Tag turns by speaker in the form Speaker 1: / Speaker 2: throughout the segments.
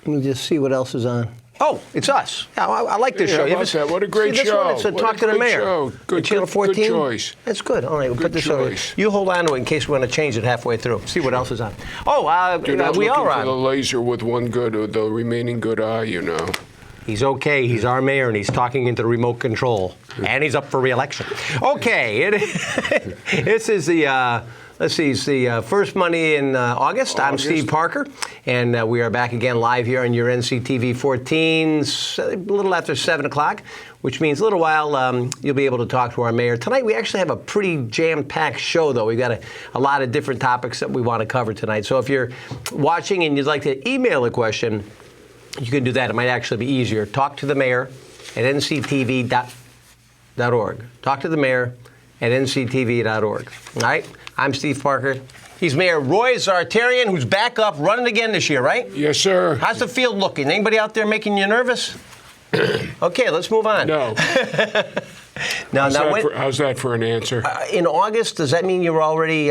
Speaker 1: Let me just see what else is on. Oh, it's us. Yeah, I like this show.
Speaker 2: How about that? What a great
Speaker 1: see, this
Speaker 2: show.
Speaker 1: One, it's a Talk to the Mayor.
Speaker 2: Good,
Speaker 1: Channel 14.
Speaker 2: Good choice.
Speaker 1: That's good. All right, we'll put this over.
Speaker 2: choice.
Speaker 1: You hold on to it in case we want to change it halfway through. See what else is on. Oh,
Speaker 2: You're not
Speaker 1: we
Speaker 2: looking
Speaker 1: are
Speaker 2: for
Speaker 1: on.
Speaker 2: the laser with one good or the remaining good eye, you know.
Speaker 1: He's okay. He's our mayor, and he's talking into the remote control. And he's up for re-election. Okay. This is the... Let's see, it's the first Monday in August. I'm Steve Parker, and we are back again live here on your NCTV 14, a little after 7 o'clock, which means a little while you'll be able to talk to our mayor. Tonight, we actually have a pretty jam-packed show, though. We've got a lot of different topics that we want to cover tonight. So if you're watching and you'd like to email a question, you can do that. It might actually be easier. Talk to the mayor at nctv.org. Talk to the mayor at nctv.org. All right? I'm Steve Parker. He's Mayor Roy Zartarian, who's back up running again this year, right?
Speaker 2: Yes, sir.
Speaker 1: How's the field looking? Anybody out there making you nervous? Okay, let's move on.
Speaker 2: No. How's that for an answer?
Speaker 1: In August, does that mean you're already,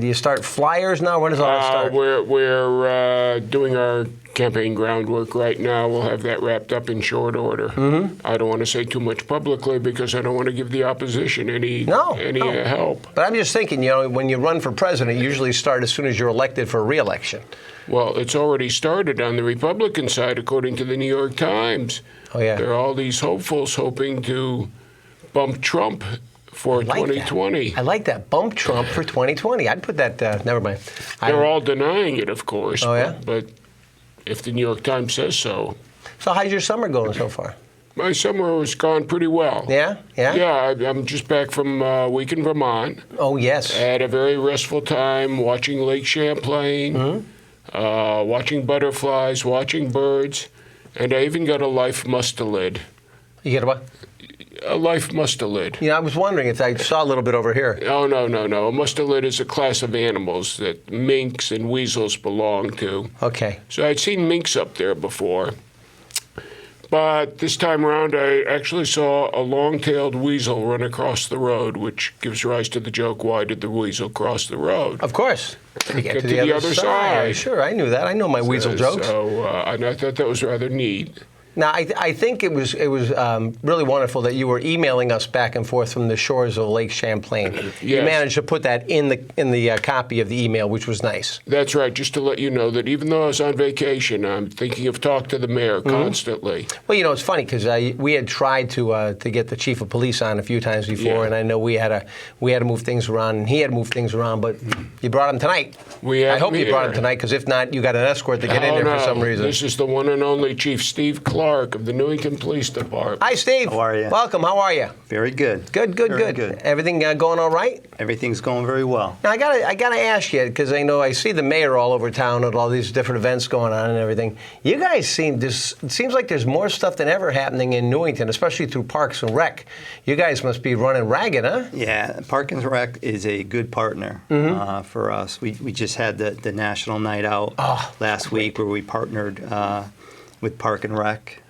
Speaker 1: do you start flyers now? When does all that start?
Speaker 2: We're doing our campaign groundwork right now. We'll have that wrapped up in short order. Mm-hmm. I don't want to say too much publicly because I don't want to give the opposition any help.
Speaker 1: But I'm just thinking, you know, when you run for president, you usually start as soon as you're elected for re-election.
Speaker 2: Well, it's already started on the Republican side, according to the New York Times.
Speaker 1: Oh, yeah.
Speaker 2: There are all these hopefuls hoping to bump Trump for 2020.
Speaker 1: I like that. Bump Trump for 2020. I'd put that, never mind.
Speaker 2: They're all denying it, of course.
Speaker 1: Oh, yeah?
Speaker 2: But if the New York Times says so.
Speaker 1: So how's your summer going so far?
Speaker 2: My summer has gone pretty well.
Speaker 1: Yeah? Yeah?
Speaker 2: Yeah, I'm just back from a week in Vermont.
Speaker 1: Oh, yes.
Speaker 2: I had a very restful time watching Lake Champlain, watching butterflies, watching birds, and I even got a life mustelid.
Speaker 1: You get a what?
Speaker 2: A life mustelid.
Speaker 1: You know, I was wondering if I saw a little bit over here.
Speaker 2: Oh, no. A mustelid is a class of animals that minks and weasels belong to.
Speaker 1: Okay.
Speaker 2: So I'd seen minks up there before. But this time around, I actually saw a long-tailed weasel run across the road, which gives rise to the joke, why did the weasel cross the road?
Speaker 1: Of course. To
Speaker 2: get to the other side.
Speaker 1: Sure, I knew that. I know my weasel jokes.
Speaker 2: So and I thought that was rather neat.
Speaker 1: Now, I think it was really wonderful that you were emailing us back and forth from the shores of Lake Champlain.
Speaker 2: Yes.
Speaker 1: You managed to put that in the copy of the email, which was nice.
Speaker 2: That's right. Just to let you know that even though I was on vacation, I'm thinking of Talk to the Mayor constantly.
Speaker 1: Well, you know, it's funny because we had tried to get the chief of police on a few times before, and I know we had to move things around, and he had to move things around, but you brought him tonight. I hope you brought him tonight, because if not, you got an escort to get in there for some reason.
Speaker 2: This is the one and only Chief Steve Clark of the Newington Police Department.
Speaker 1: Hi, Steve.
Speaker 3: How are you?
Speaker 1: Welcome. How are you?
Speaker 3: Very good.
Speaker 1: Good.
Speaker 3: Very good.
Speaker 1: Everything going all right?
Speaker 3: Everything's going very well.
Speaker 1: Now, I gotta ask you, because I know I see the mayor all over town at all these different events going on and everything. You guys it seems like there's more stuff than ever happening in Newington, especially through Parks and Rec. You guys must be running ragged, huh?
Speaker 3: Yeah, Parks and Rec is a good partner for us. We just had the National Night Out last week where we partnered with Park and Rec.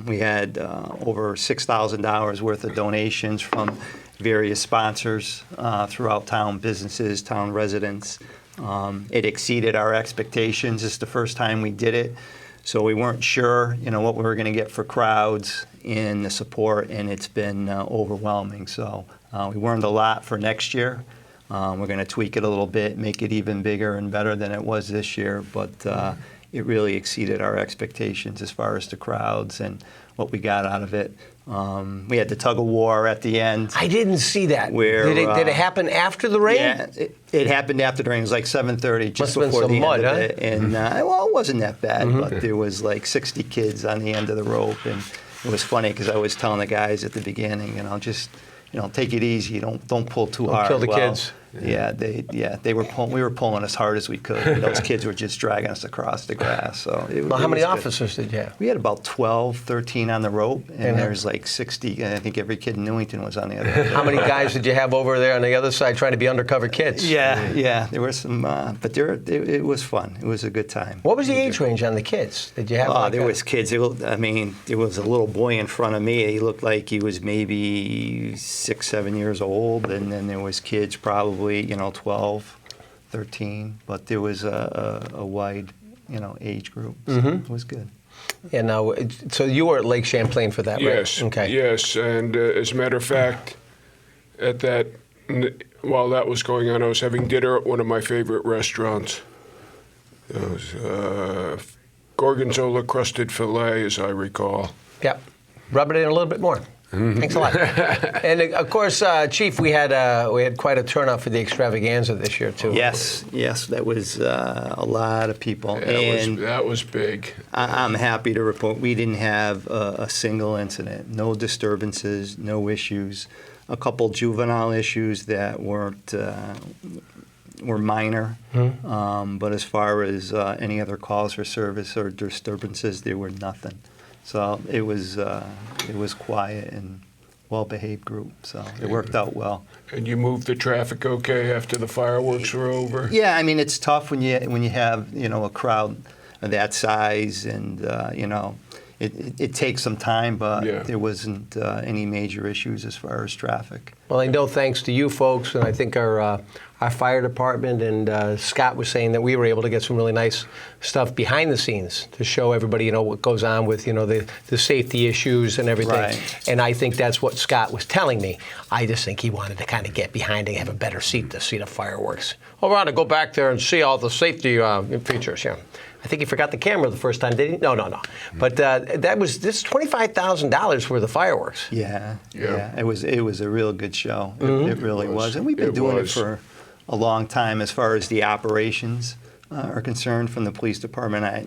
Speaker 3: We had over $6,000 worth of donations from various sponsors throughout town, businesses, town residents. It exceeded our expectations. It's the first time we did it, so we weren't sure, what we were going to get for crowds and the support, and it's been overwhelming. So we learned a lot for next year. We're going to tweak it a little bit, make it even bigger and better than it was this year, but it really exceeded our expectations as far as the crowds and what we got out of it. We had the tug of war at the end.
Speaker 1: I didn't see that.
Speaker 3: Where,
Speaker 1: did it happen after the rain?
Speaker 3: Yeah, it happened after the rain. It was like 7:30, just
Speaker 1: Must
Speaker 3: before
Speaker 1: have been
Speaker 3: the
Speaker 1: some
Speaker 3: end
Speaker 1: mud,
Speaker 3: of it. And it wasn't that bad, but there was like 60 kids on the end of the rope, and it was funny because I was telling the guys at the beginning, just take it easy. Don't pull too hard.
Speaker 1: Kill the kids.
Speaker 3: They were we were pulling as hard as we could. And those kids were just dragging us across the grass. So
Speaker 1: Well, how many
Speaker 3: was good.
Speaker 1: officers did you have?
Speaker 3: We had about 12, 13 on the rope, and there's like 60. I think every kid in Newington was on the other end.
Speaker 1: How many guys did you have over there on the other side trying to be undercover kids?
Speaker 3: Yeah. There were some, but it was fun. It was a good time.
Speaker 1: What was the age range on the kids? Did you have?
Speaker 3: There was kids. There was a little boy in front of me. He looked like he was maybe 6, 7 years old, and then there was kids probably 12, 13. But there was a wide age group. So It was good.
Speaker 1: Yeah. Now, so you were at Lake Champlain for that,
Speaker 2: Yes.
Speaker 1: right? Okay.
Speaker 2: Yes, and as a matter of fact, while that was going on, I was having dinner at one of my favorite restaurants. It was Gorgonzola crusted filet, as I recall.
Speaker 1: Yep. Rub it in a little bit more. Thanks a lot. And of course, Chief, we had quite a turnout for the extravaganza this year too.
Speaker 3: Yes, that was a lot of people.
Speaker 2: That was big.
Speaker 3: I'm happy to report we didn't have a single incident, no disturbances, no issues. A couple juvenile issues that were minor, but as far as any other calls for service or disturbances, there were nothing. So it was quiet and well-behaved group. So it worked out well.
Speaker 2: And you moved the traffic okay after the fireworks were over?
Speaker 3: Yeah, I mean it's tough when you have a crowd of that size, and it takes some time, but there wasn't any major issues as far as traffic.
Speaker 1: Well, I know thanks to you folks, and I think our fire department and Scott was saying that we were able to get some really nice stuff behind the scenes to show everybody, what goes on with, the safety issues and everything.
Speaker 3: Right.
Speaker 1: And I think that's what Scott was telling me. I just think he wanted to kind of get behind and have a better seat to see the fireworks. I want to go back there and see all the safety features. Yeah. I think he forgot the camera the first time, did he? No. But this is $25,000 worth of fireworks.
Speaker 3: Yeah. It was a real good show. It really was. And we've been doing it for a long time as far as the operations are concerned from the police department. I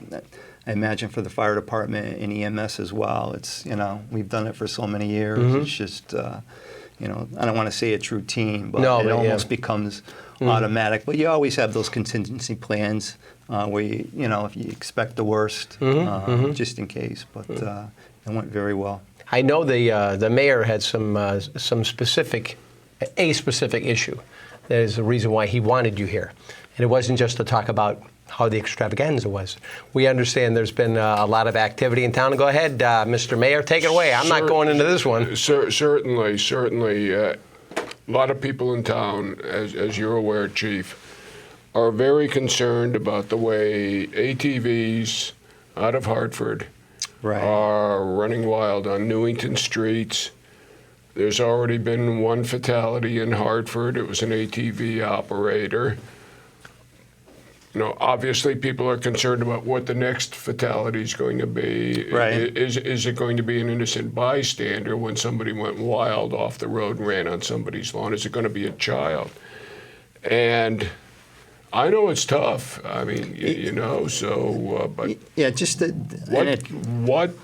Speaker 3: imagine for the fire department and EMS as well. It's, we've done it for so many years. It's just, I don't want to say it's routine, but it almost becomes automatic. But you always have those contingency plans where if you expect the worst, just in case. But it went very well.
Speaker 1: I know the mayor had some specific issue. That is the reason why he wanted you here. And it wasn't just to talk about how the extravaganza was. We understand there's been a lot of activity in town. Go ahead, Mr. Mayor, take it away. I'm not going into this one.
Speaker 2: Certainly. A lot of people in town, as you're aware, Chief, are very concerned about the way ATVs out of Hartford are running wild on Newington streets. There's already been one fatality in Hartford. It was an ATV operator. Obviously people are concerned about what the next fatality is going to be.
Speaker 3: Right.
Speaker 2: Is it going to be an innocent bystander when somebody went wild off the road and ran on somebody's lawn? Is it going to be a child? And I know it's tough. I mean, but
Speaker 3: yeah, just
Speaker 2: what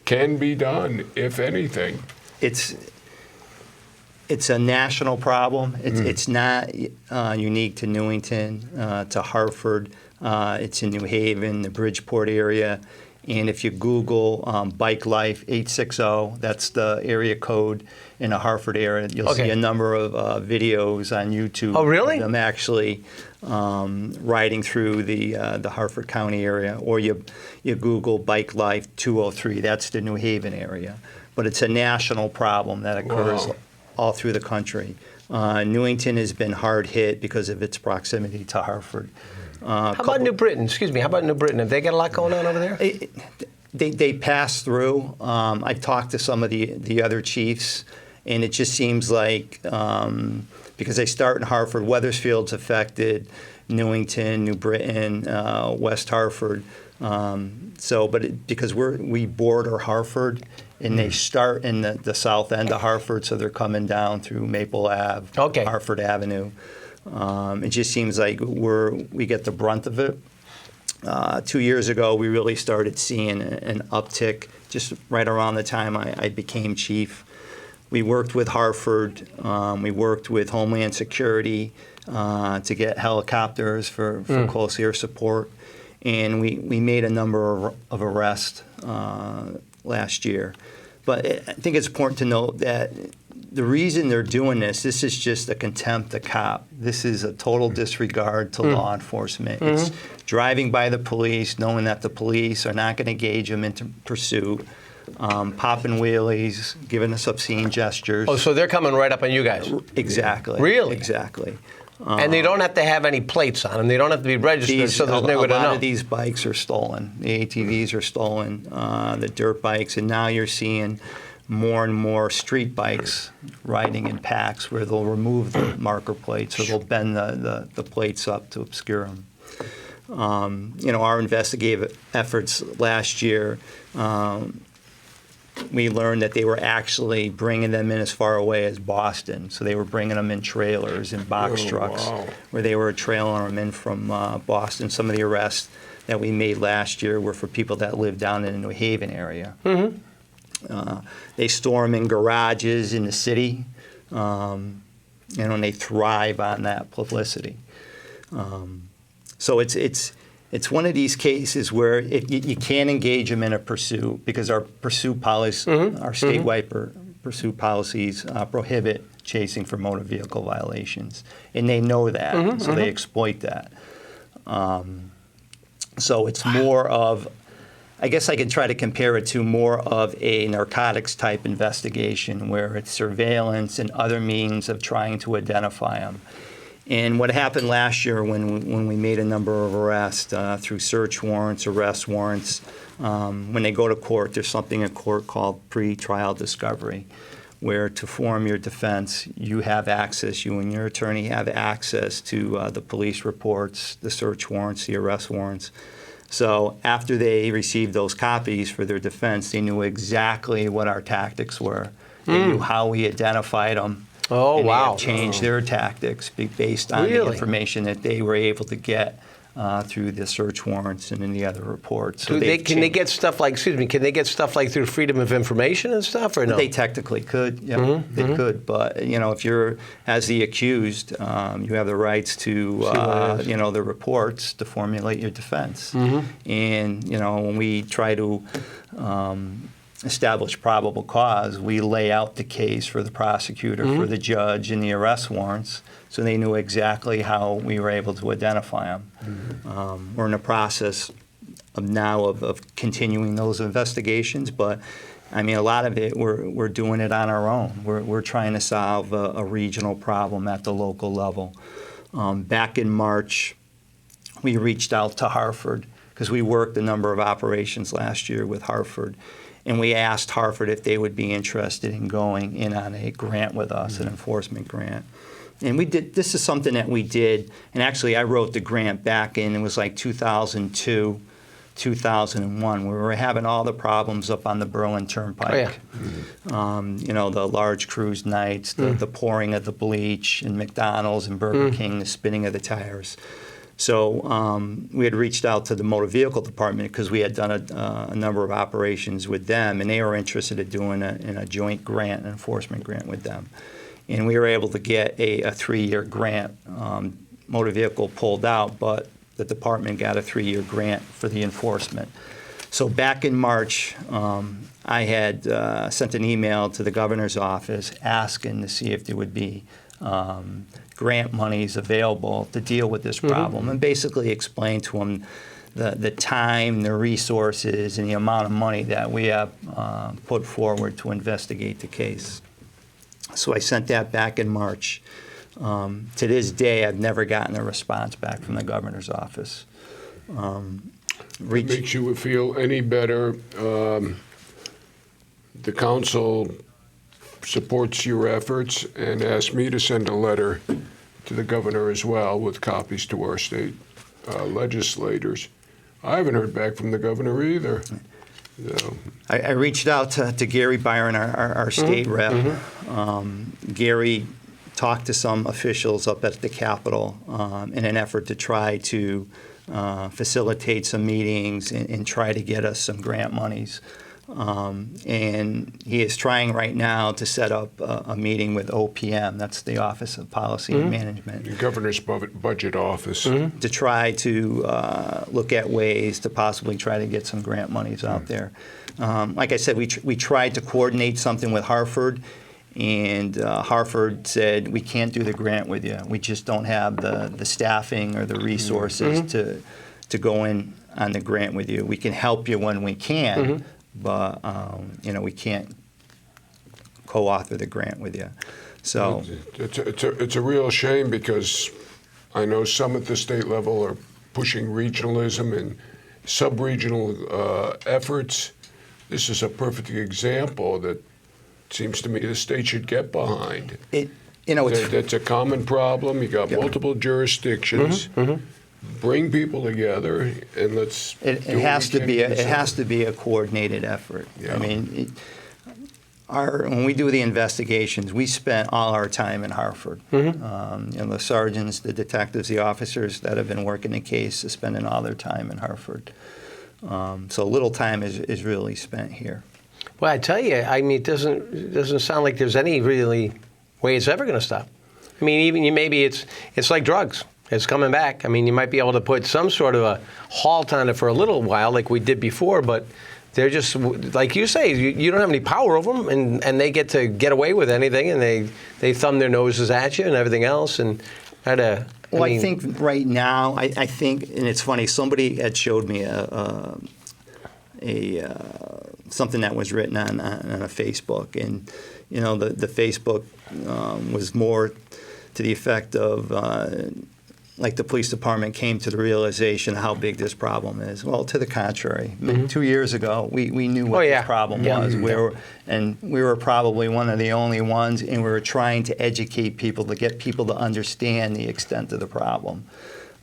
Speaker 2: can be done, if anything?
Speaker 3: It's a national problem. It's not unique to Newington, to Hartford. It's in New Haven, the Bridgeport area. And if you Google Bike Life 860, that's the area code in the Hartford area, you'll see a number of videos on YouTube.
Speaker 1: Oh, really?
Speaker 3: Of them actually riding through the Hartford County area. Or you Google Bike Life 203, that's the New Haven area. But it's a national problem that occurs all through the country. Newington has been hard hit because of its proximity to Hartford.
Speaker 1: How about New Britain? Excuse me. How about New Britain? Have they got a lot going on over there?
Speaker 3: They pass through. I've talked to some of the other chiefs, and it just seems like because they start in Hartford, Weathersfield's affected, Newington, New Britain, West Hartford. Because we border Hartford, and they start in the south end of Hartford, so they're coming down through Maple Ave, Hartford Avenue. It just seems like we get the brunt of it. 2 years ago, we really started seeing an uptick just right around the time I became chief. We worked with Hartford. We worked with Homeland Security to get helicopters for close air support. And we made a number of arrests last year. But I think it's important to note that the reason they're doing this is just a contempt of cop. This is a total disregard to law enforcement. It's driving by the police, knowing that the police are not going to engage them into pursuit, popping wheelies, giving us obscene gestures.
Speaker 1: Oh, so they're coming right up on you guys?
Speaker 3: Exactly.
Speaker 1: Really?
Speaker 3: Exactly.
Speaker 1: And they don't have to have any plates on them. They don't have to be registered, so there's no way to know.
Speaker 3: A lot of these bikes are stolen. The ATVs are stolen, the dirt bikes, and now you're seeing more and more street bikes riding in packs where they'll remove the marker plates or they'll bend the plates up to obscure them. Our investigative efforts last year, we learned that they were actually bringing them in as far away as Boston. So they were bringing them in trailers and box trucks, where they were trailing them in from Boston. Some of the arrests that we made last year were for people that live down in the New Haven area. They store them in garages in the city, and they thrive on that publicity. So it's one of these cases where you can't engage them in a pursuit because our pursuit policies, our statewide pursuit policies prohibit chasing for motor vehicle violations, and they know that, so they exploit that. So it's more of, I guess I could try to compare it to more of a narcotics type investigation where it's surveillance and other means of trying to identify them. And what happened last year when we made a number of arrests through search warrants, arrest warrants, when they go to court, there's something in court called pre-trial discovery, where to form your defense, you have access, you and your attorney have access to the police reports, the search warrants, the arrest warrants. So after they received those copies for their defense, they knew exactly what our tactics were. They knew how we identified them.
Speaker 1: Oh,
Speaker 3: and
Speaker 1: wow.
Speaker 3: They have changed their tactics based on the information that they were able to get through the search warrants and in the other reports. So
Speaker 1: can they get stuff like, can they get stuff like through freedom of information and stuff, or no?
Speaker 3: They technically could, yeah, they could. But, if you're, as the accused, you have the rights to, the reports to formulate your defense. And, when we try to establish probable cause, we lay out the case for the prosecutor, for the judge, and the arrest warrants, so they knew exactly how we were able to identify them. We're in the process of continuing those investigations, but I mean, a lot of it, we're doing it on our own. We're trying to solve a regional problem at the local level. Back in March, we reached out to Hartford because we worked a number of operations last year with Hartford. And we asked Hartford if they would be interested in going in on a grant with us, an enforcement grant. And this is something that we did, and actually I wrote the grant back in, it was like 2002, 2001, where we were having all the problems up on the Berlin Turnpike. The large cruise nights, the pouring of the bleach, and McDonald's and Burger King, the spinning of the tires. So we had reached out to the motor vehicle department because we had done a number of operations with them, and they were interested in doing a joint grant, an enforcement grant with them. And we were able to get a 3-year grant. Motor vehicle pulled out, but the department got a 3-year grant for the enforcement. So back in March, I had sent an email to the governor's office asking to see if there would be grant monies available to deal with this problem, and basically explain to them the time, the resources, and the amount of money that we have put forward to investigate the case. So I sent that back in March. To this day, I've never gotten a response back from the governor's office.
Speaker 2: Makes you feel any better? The council supports your efforts and asked me to send a letter to the governor as well with copies to our state legislators. I haven't heard back from the governor either. So.
Speaker 3: I reached out to Gary Byron, our state rep. Gary talked to some officials up at the Capitol in an effort to try to facilitate some meetings and try to get us some grant monies. And he is trying right now to set up a meeting with OPM, that's the Office of Policy and Management,
Speaker 2: The Governor's Budget Office.
Speaker 3: to try to look at ways to possibly try to get some grant monies out there. Like I said, we tried to coordinate something with Hartford, and Hartford said, we can't do the grant with you. We just don't have the staffing or the resources to go in on the grant with you. We can help you when we can, but we can't co-author the grant with you. So
Speaker 2: It's a real shame, because I know some at the state level are pushing regionalism and sub-regional efforts. This is a perfect example that seems to me the state should get behind. That's a common problem. You got multiple jurisdictions. Bring people together and let's.
Speaker 3: It has to be a coordinated effort.
Speaker 2: Yeah.
Speaker 3: I mean, when we do the investigations, we spent all our time in Hartford. The sergeants, the detectives, the officers that have been working the case are spending all their time in Hartford. So little time is really spent here.
Speaker 1: Well, I tell you, I mean, it doesn't sound like there's any really way it's ever going to stop. I mean, maybe it's like drugs. It's coming back. I mean, you might be able to put some sort of a halt on it for a little while, like we did before, but they're just, like you say, you don't have any power over them, and they get to get away with anything, and they thumb their noses at you and everything else, and I think
Speaker 3: right now, I think, and it's funny, somebody had showed me something that was written on a Facebook, and the Facebook was more to the effect of like the police department came to the realization of how big this problem is. Well, to the contrary, 2 years ago we knew what this problem was. We were probably one of the only ones, and we were trying to educate people, to get people to understand the extent of the problem.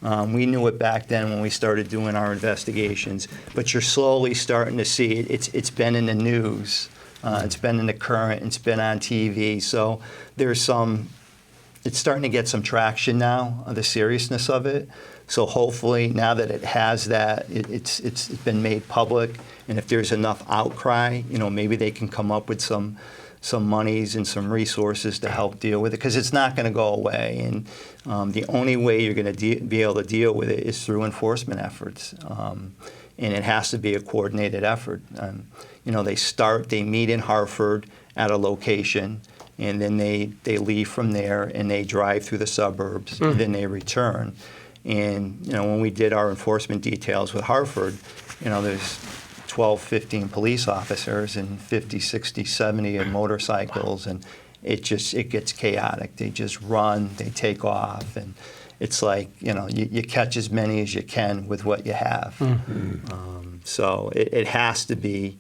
Speaker 3: We knew it back then when we started doing our investigations, but you're slowly starting to see it. It's been in the news, it's been in the Current, it's been on TV. So it's starting to get some traction now, the seriousness of it. So hopefully now that it has that, it's been made public, and if there's enough outcry, maybe they can come up with some monies and some resources to help deal with it, because it's not going to go away. And the only way you're going to be able to deal with it is through enforcement efforts. And it has to be a coordinated effort. They meet in Hartford at a location, and then they leave from there and they drive through the suburbs, and then they return. And when we did our enforcement details with Hartford, there's 12, 15 police officers and 50, 60, 70 in motorcycles, and it gets chaotic. They just run, they take off, and it's like, you catch as many as you can with what you have. So it has to be,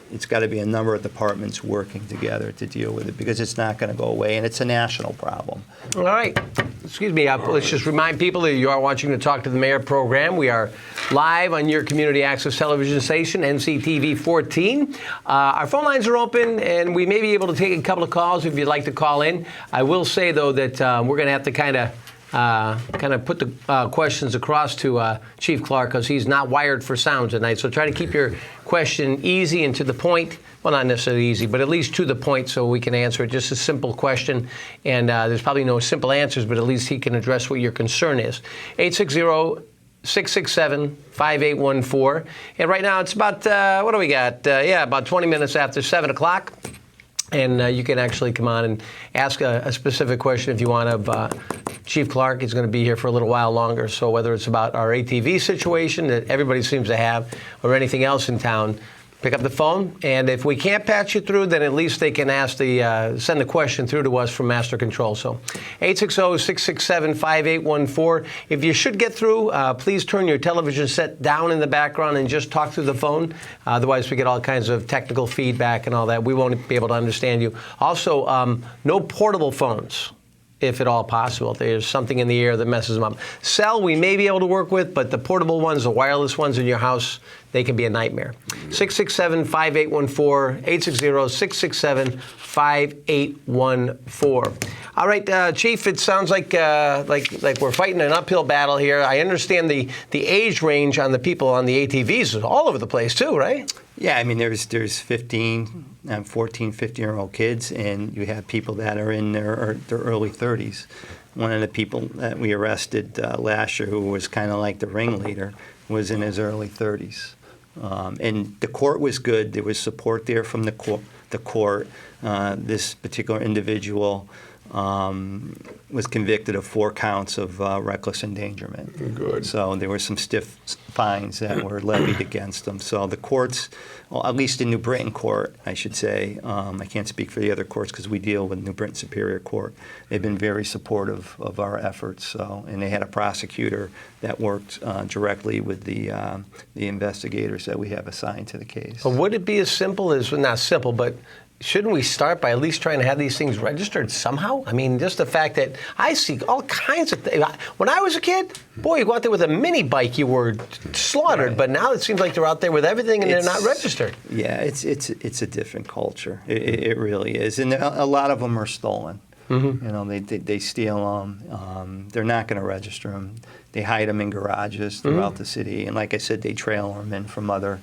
Speaker 3: it's got to be a number of departments working together to deal with it, because it's not going to go away, and it's a national problem.
Speaker 1: All right. Excuse me. Let's just remind people that you are watching the Talk to the Mayor program. We are live on your community access television station, NCTV 14. Our phone lines are open, and we may be able to take a couple of calls if you'd like to call in. I will say, though, that we're going to have to kind of put the questions across to Chief Clark, because he's not wired for sound tonight. So try to keep your question easy and to the point. Well, not necessarily easy, but at least to the point, so we can answer it. Just a simple question. And there's probably no simple answers, but at least he can address what your concern is. 860-667-5814. And right now it's about, what do we got? About 20 minutes after 7 o'clock. And you can actually come on and ask a specific question if you want of Chief Clark. He's going to be here for a little while longer. So whether it's about our ATV situation that everybody seems to have, or anything else in town, pick up the phone. And if we can't patch you through, then at least they can send the question through to us from Master Control. So 860-667-5814. If you should get through, please turn your television set down in the background and just talk through the phone. Otherwise, we get all kinds of technical feedback and all that. We won't be able to understand you. Also, no portable phones. if at all possible. There's something in the air that messes them up. Cell, we may be able to work with, but the portable ones, the wireless ones in your house, they can be a nightmare. 667-5814, 860-667-5814. All right, Chief, it sounds like we're fighting an uphill battle here. I understand the age range on the people on the ATVs is all over the place too, right?
Speaker 3: Yeah, I mean, there's 15, 14, 15-year-old kids, and you have people that are in their early 30s. One of the people that we arrested last year, who was kind of like the ringleader, was in his early 30s. And the court was good. There was support there from the court. This particular individual was convicted of 4 counts of reckless endangerment.
Speaker 2: Good.
Speaker 3: So there were some stiff fines that were levied against him. So the courts, well, at least in New Britain Court, I should say, I can't speak for the other courts because we deal with New Britain Superior Court. They've been very supportive of our efforts. So, and they had a prosecutor that worked directly with the investigators that we have assigned to the case.
Speaker 1: But would it be as simple as, not simple, but shouldn't we start by at least trying to have these things registered somehow? I mean, just the fact that I see all kinds of things. When I was a kid, boy, you go out there with a mini bike, you were slaughtered. Right. But now it seems like they're out there with everything and they're not registered.
Speaker 3: Yeah, it's a different culture. It really is. And a lot of them are stolen. Mm-hmm. You know, they steal them. They're not going to register them. They hide them in garages throughout the city. And like I said, they trail them in from other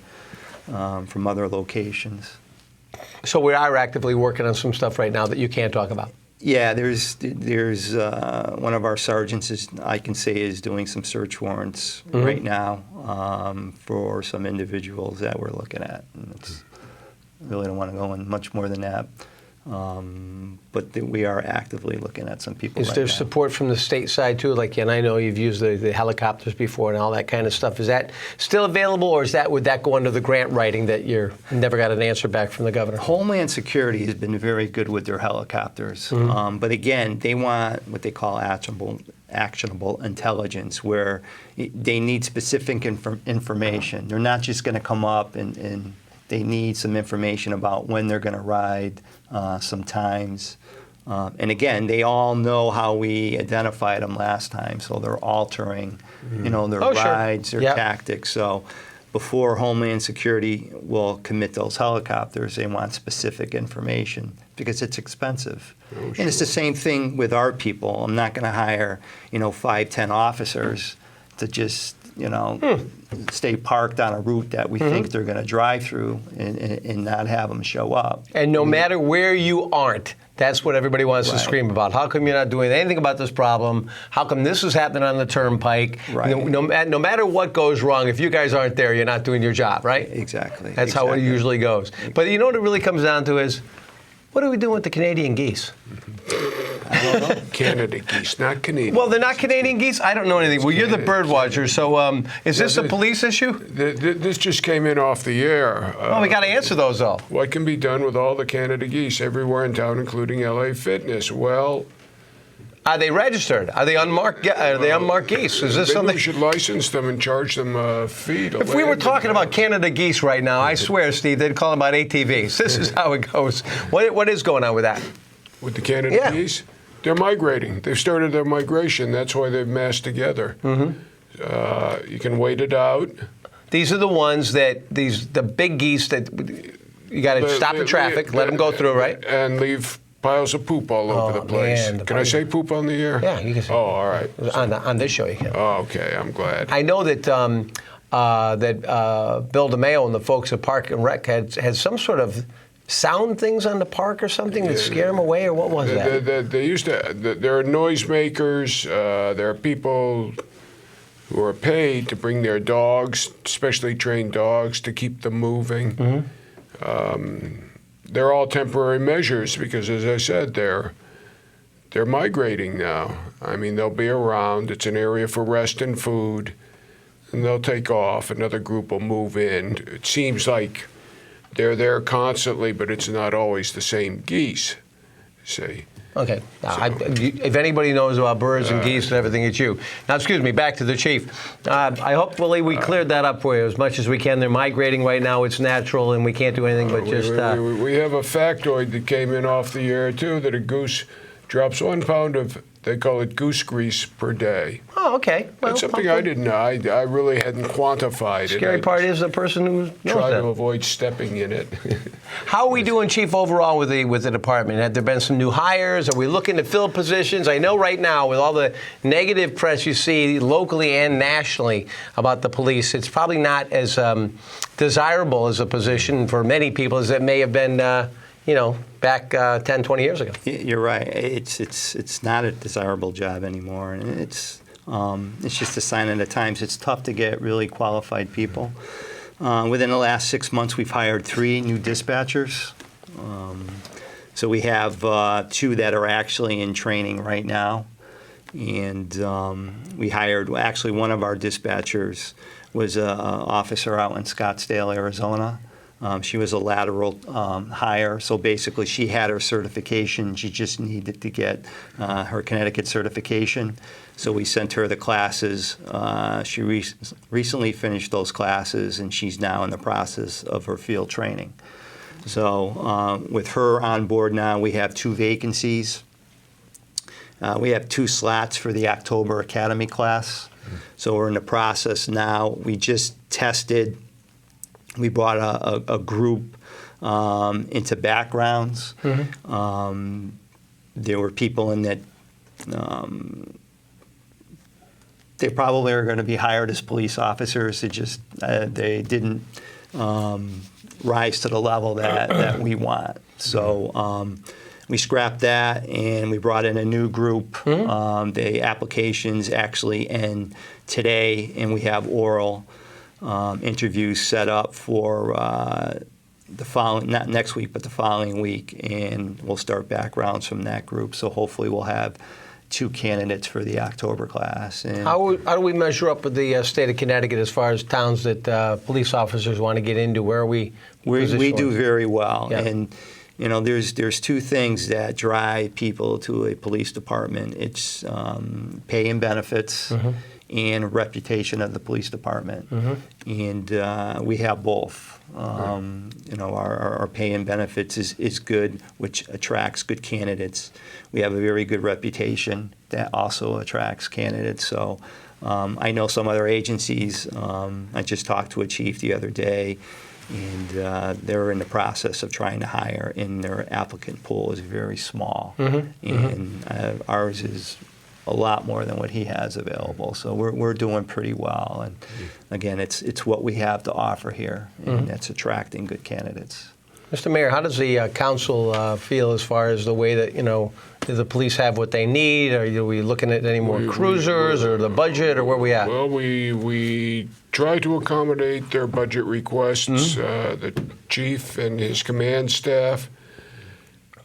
Speaker 3: locations.
Speaker 1: So we are actively working on some stuff right now that you can't talk about.
Speaker 3: Yeah, there's one of our sergeants is doing some search warrants right now for some individuals that we're looking at. And really don't want to go in much more than that. But we are actively looking at some people.
Speaker 1: Is there support from the state side too? Like, and I know you've used the helicopters before and all that kind of stuff. Is that still available, or would that go under the grant writing that you never got an answer back from the governor?
Speaker 3: Homeland Security has been very good with their helicopters, but again, they want what they call actionable intelligence, where they need specific information. They're not just going to come up and they need some information about when they're going to ride, sometimes. And again, they all know how we identified them last time, so they're altering, their rides, their tactics. So before Homeland Security will commit those helicopters, they want specific information because it's expensive. And it's the same thing with our people. I'm not going to hire, 5, 10 officers to just stay parked on a route that we think they're going to drive through and not have them show up.
Speaker 1: And no matter where you aren't, that's what everybody wants to scream about. How come you're not doing anything about this problem? How come this is happening on the turnpike?
Speaker 3: Right.
Speaker 1: No matter what goes wrong, if you guys aren't there, you're not doing your job, right?
Speaker 3: Exactly.
Speaker 1: That's how it usually goes. But you know what it really comes down to is, what are we doing with the Canadian geese?
Speaker 3: I don't know.
Speaker 2: Canada geese, not Canadian.
Speaker 1: Well, they're not Canadian geese? I don't know anything. Well, you're the bird watcher, so is this a police issue?
Speaker 2: This just came in off the air.
Speaker 1: Well, we got to answer those, though.
Speaker 2: What can be done with all the Canada geese everywhere in town, including LA Fitness? Well,
Speaker 1: are they registered? Are they unmarked? Are they unmarked geese? Is this something?
Speaker 2: We should license them and charge them a fee to
Speaker 1: If we were
Speaker 2: land
Speaker 1: talking
Speaker 2: them.
Speaker 1: about Canada geese right now, I swear, Steve, they'd call them about ATVs. This is how it goes. What is going on with that?
Speaker 2: With the Canada geese? They're migrating. They've started their migration. That's why they've massed together. You can wait it out.
Speaker 1: These are the ones the big geese that you got to stop the traffic, let them go through, right?
Speaker 2: And leave piles of poop all over the place.
Speaker 1: Man,
Speaker 2: can I say poop on the air?
Speaker 1: Yeah, you can say.
Speaker 2: Oh, all right.
Speaker 1: On this show, you can.
Speaker 2: Oh, okay. I'm glad.
Speaker 1: I know that Bill DeMayo and the folks at Park and Rec had some sort of sound things on the park or something that scared them away, or what was that?
Speaker 2: They used to. There are noisemakers. There are people who are paid to bring their dogs, specially trained dogs, to keep them moving. They're all temporary measures because, as I said, they're migrating now. I mean, they'll be around. It's an area for rest and food, and they'll take off. Another group will move in. It seems like they're there constantly, but it's not always the same geese, see.
Speaker 1: Okay. If anybody knows about birds and geese and everything, it's you. Now, excuse me, back to the chief. Hopefully we cleared that up for you as much as we can. They're migrating right now. It's natural, and we can't do anything but just...
Speaker 2: We have a factoid that came in off the air, too, that a goose drops 1 pound of, they call it goose grease per day.
Speaker 1: Oh, okay. Well,
Speaker 2: That's something I didn't know. I really hadn't quantified it.
Speaker 1: Scary part is the person who knows
Speaker 2: Try
Speaker 1: that.
Speaker 2: to avoid stepping in it.
Speaker 1: How are we doing, Chief, overall with the department? Have there been some new hires? Are we looking to fill positions? I know right now, with all the negative press you see locally and nationally about the police, it's probably not as desirable as a position for many people as it may have been, back 10, 20 years ago.
Speaker 3: You're right. It's not a desirable job anymore, and it's just a sign of the times. It's tough to get really qualified people. Within the last 6 months, we've hired 3 new dispatchers. So we have 2 that are actually in training right now, and we hired. Actually, one of our dispatchers was an officer out in Scottsdale, Arizona. She was a lateral hire, so basically she had her certification. She just needed to get her Connecticut certification. So we sent her the classes. She recently finished those classes, and she's now in the process of her field training. So with her on board now, we have 2 vacancies. We have 2 slots for the October Academy class. So we're in the process now. We just tested. We brought a group into backgrounds. There were people in that they probably are going to be hired as police officers. They didn't rise to the level that we want. So we scrapped that, and we brought in a new group. The applications actually end today, and we have oral interviews set up for the following, not next week, but the following week, and we'll start backgrounds from that group. So hopefully we'll have 2 candidates for the October class. And
Speaker 1: How do we measure up with the state of Connecticut as far as towns that police officers want to get into? Where are we?
Speaker 3: we do very well.
Speaker 1: Yeah.
Speaker 3: And there's 2 things that drive people to a police department. It's pay and benefits. And reputation of the police department, and we have both. Our pay and benefits is good, which attracts good candidates. We have a very good reputation that also attracts candidates. So I know some other agencies. I just talked to a chief the other day, and they're in the process of trying to hire, and their applicant pool is very small, and ours is a lot more than what he has available. So we're doing pretty well. And again, it's what we have to offer here, and that's attracting good candidates.
Speaker 1: Mr. Mayor, how does the council feel as far as the way that, do the police have what they need? Are we looking at any more cruisers or the budget, or where we at?
Speaker 2: Well, we try to accommodate their budget requests. The chief and his command staff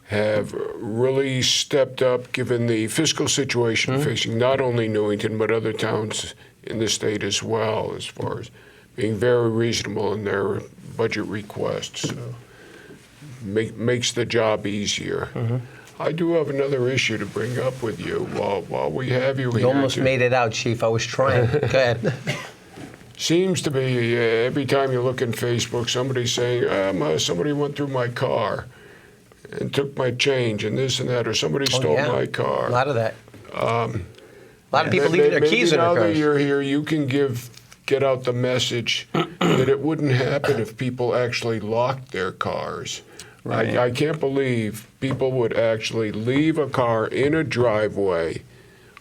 Speaker 2: have really stepped up given the fiscal situation facing not only Newington but other towns in the state as well, as far as being very reasonable in their budget requests. So makes the job easier. I do have another issue to bring up with you while we have you here.
Speaker 1: You almost made it out, Chief. I was trying. Go ahead.
Speaker 2: Seems to be every time you look in Facebook, somebody's saying, somebody went through my car and took my change and this and that, or somebody stole my car.
Speaker 1: A lot of that. A lot of people leaving their keys in their
Speaker 2: cars. Now that
Speaker 1: cars.
Speaker 2: you're here, you can get out the message that it wouldn't happen if people actually locked their cars.
Speaker 3: Right.
Speaker 2: I can't believe people would actually leave a car in a driveway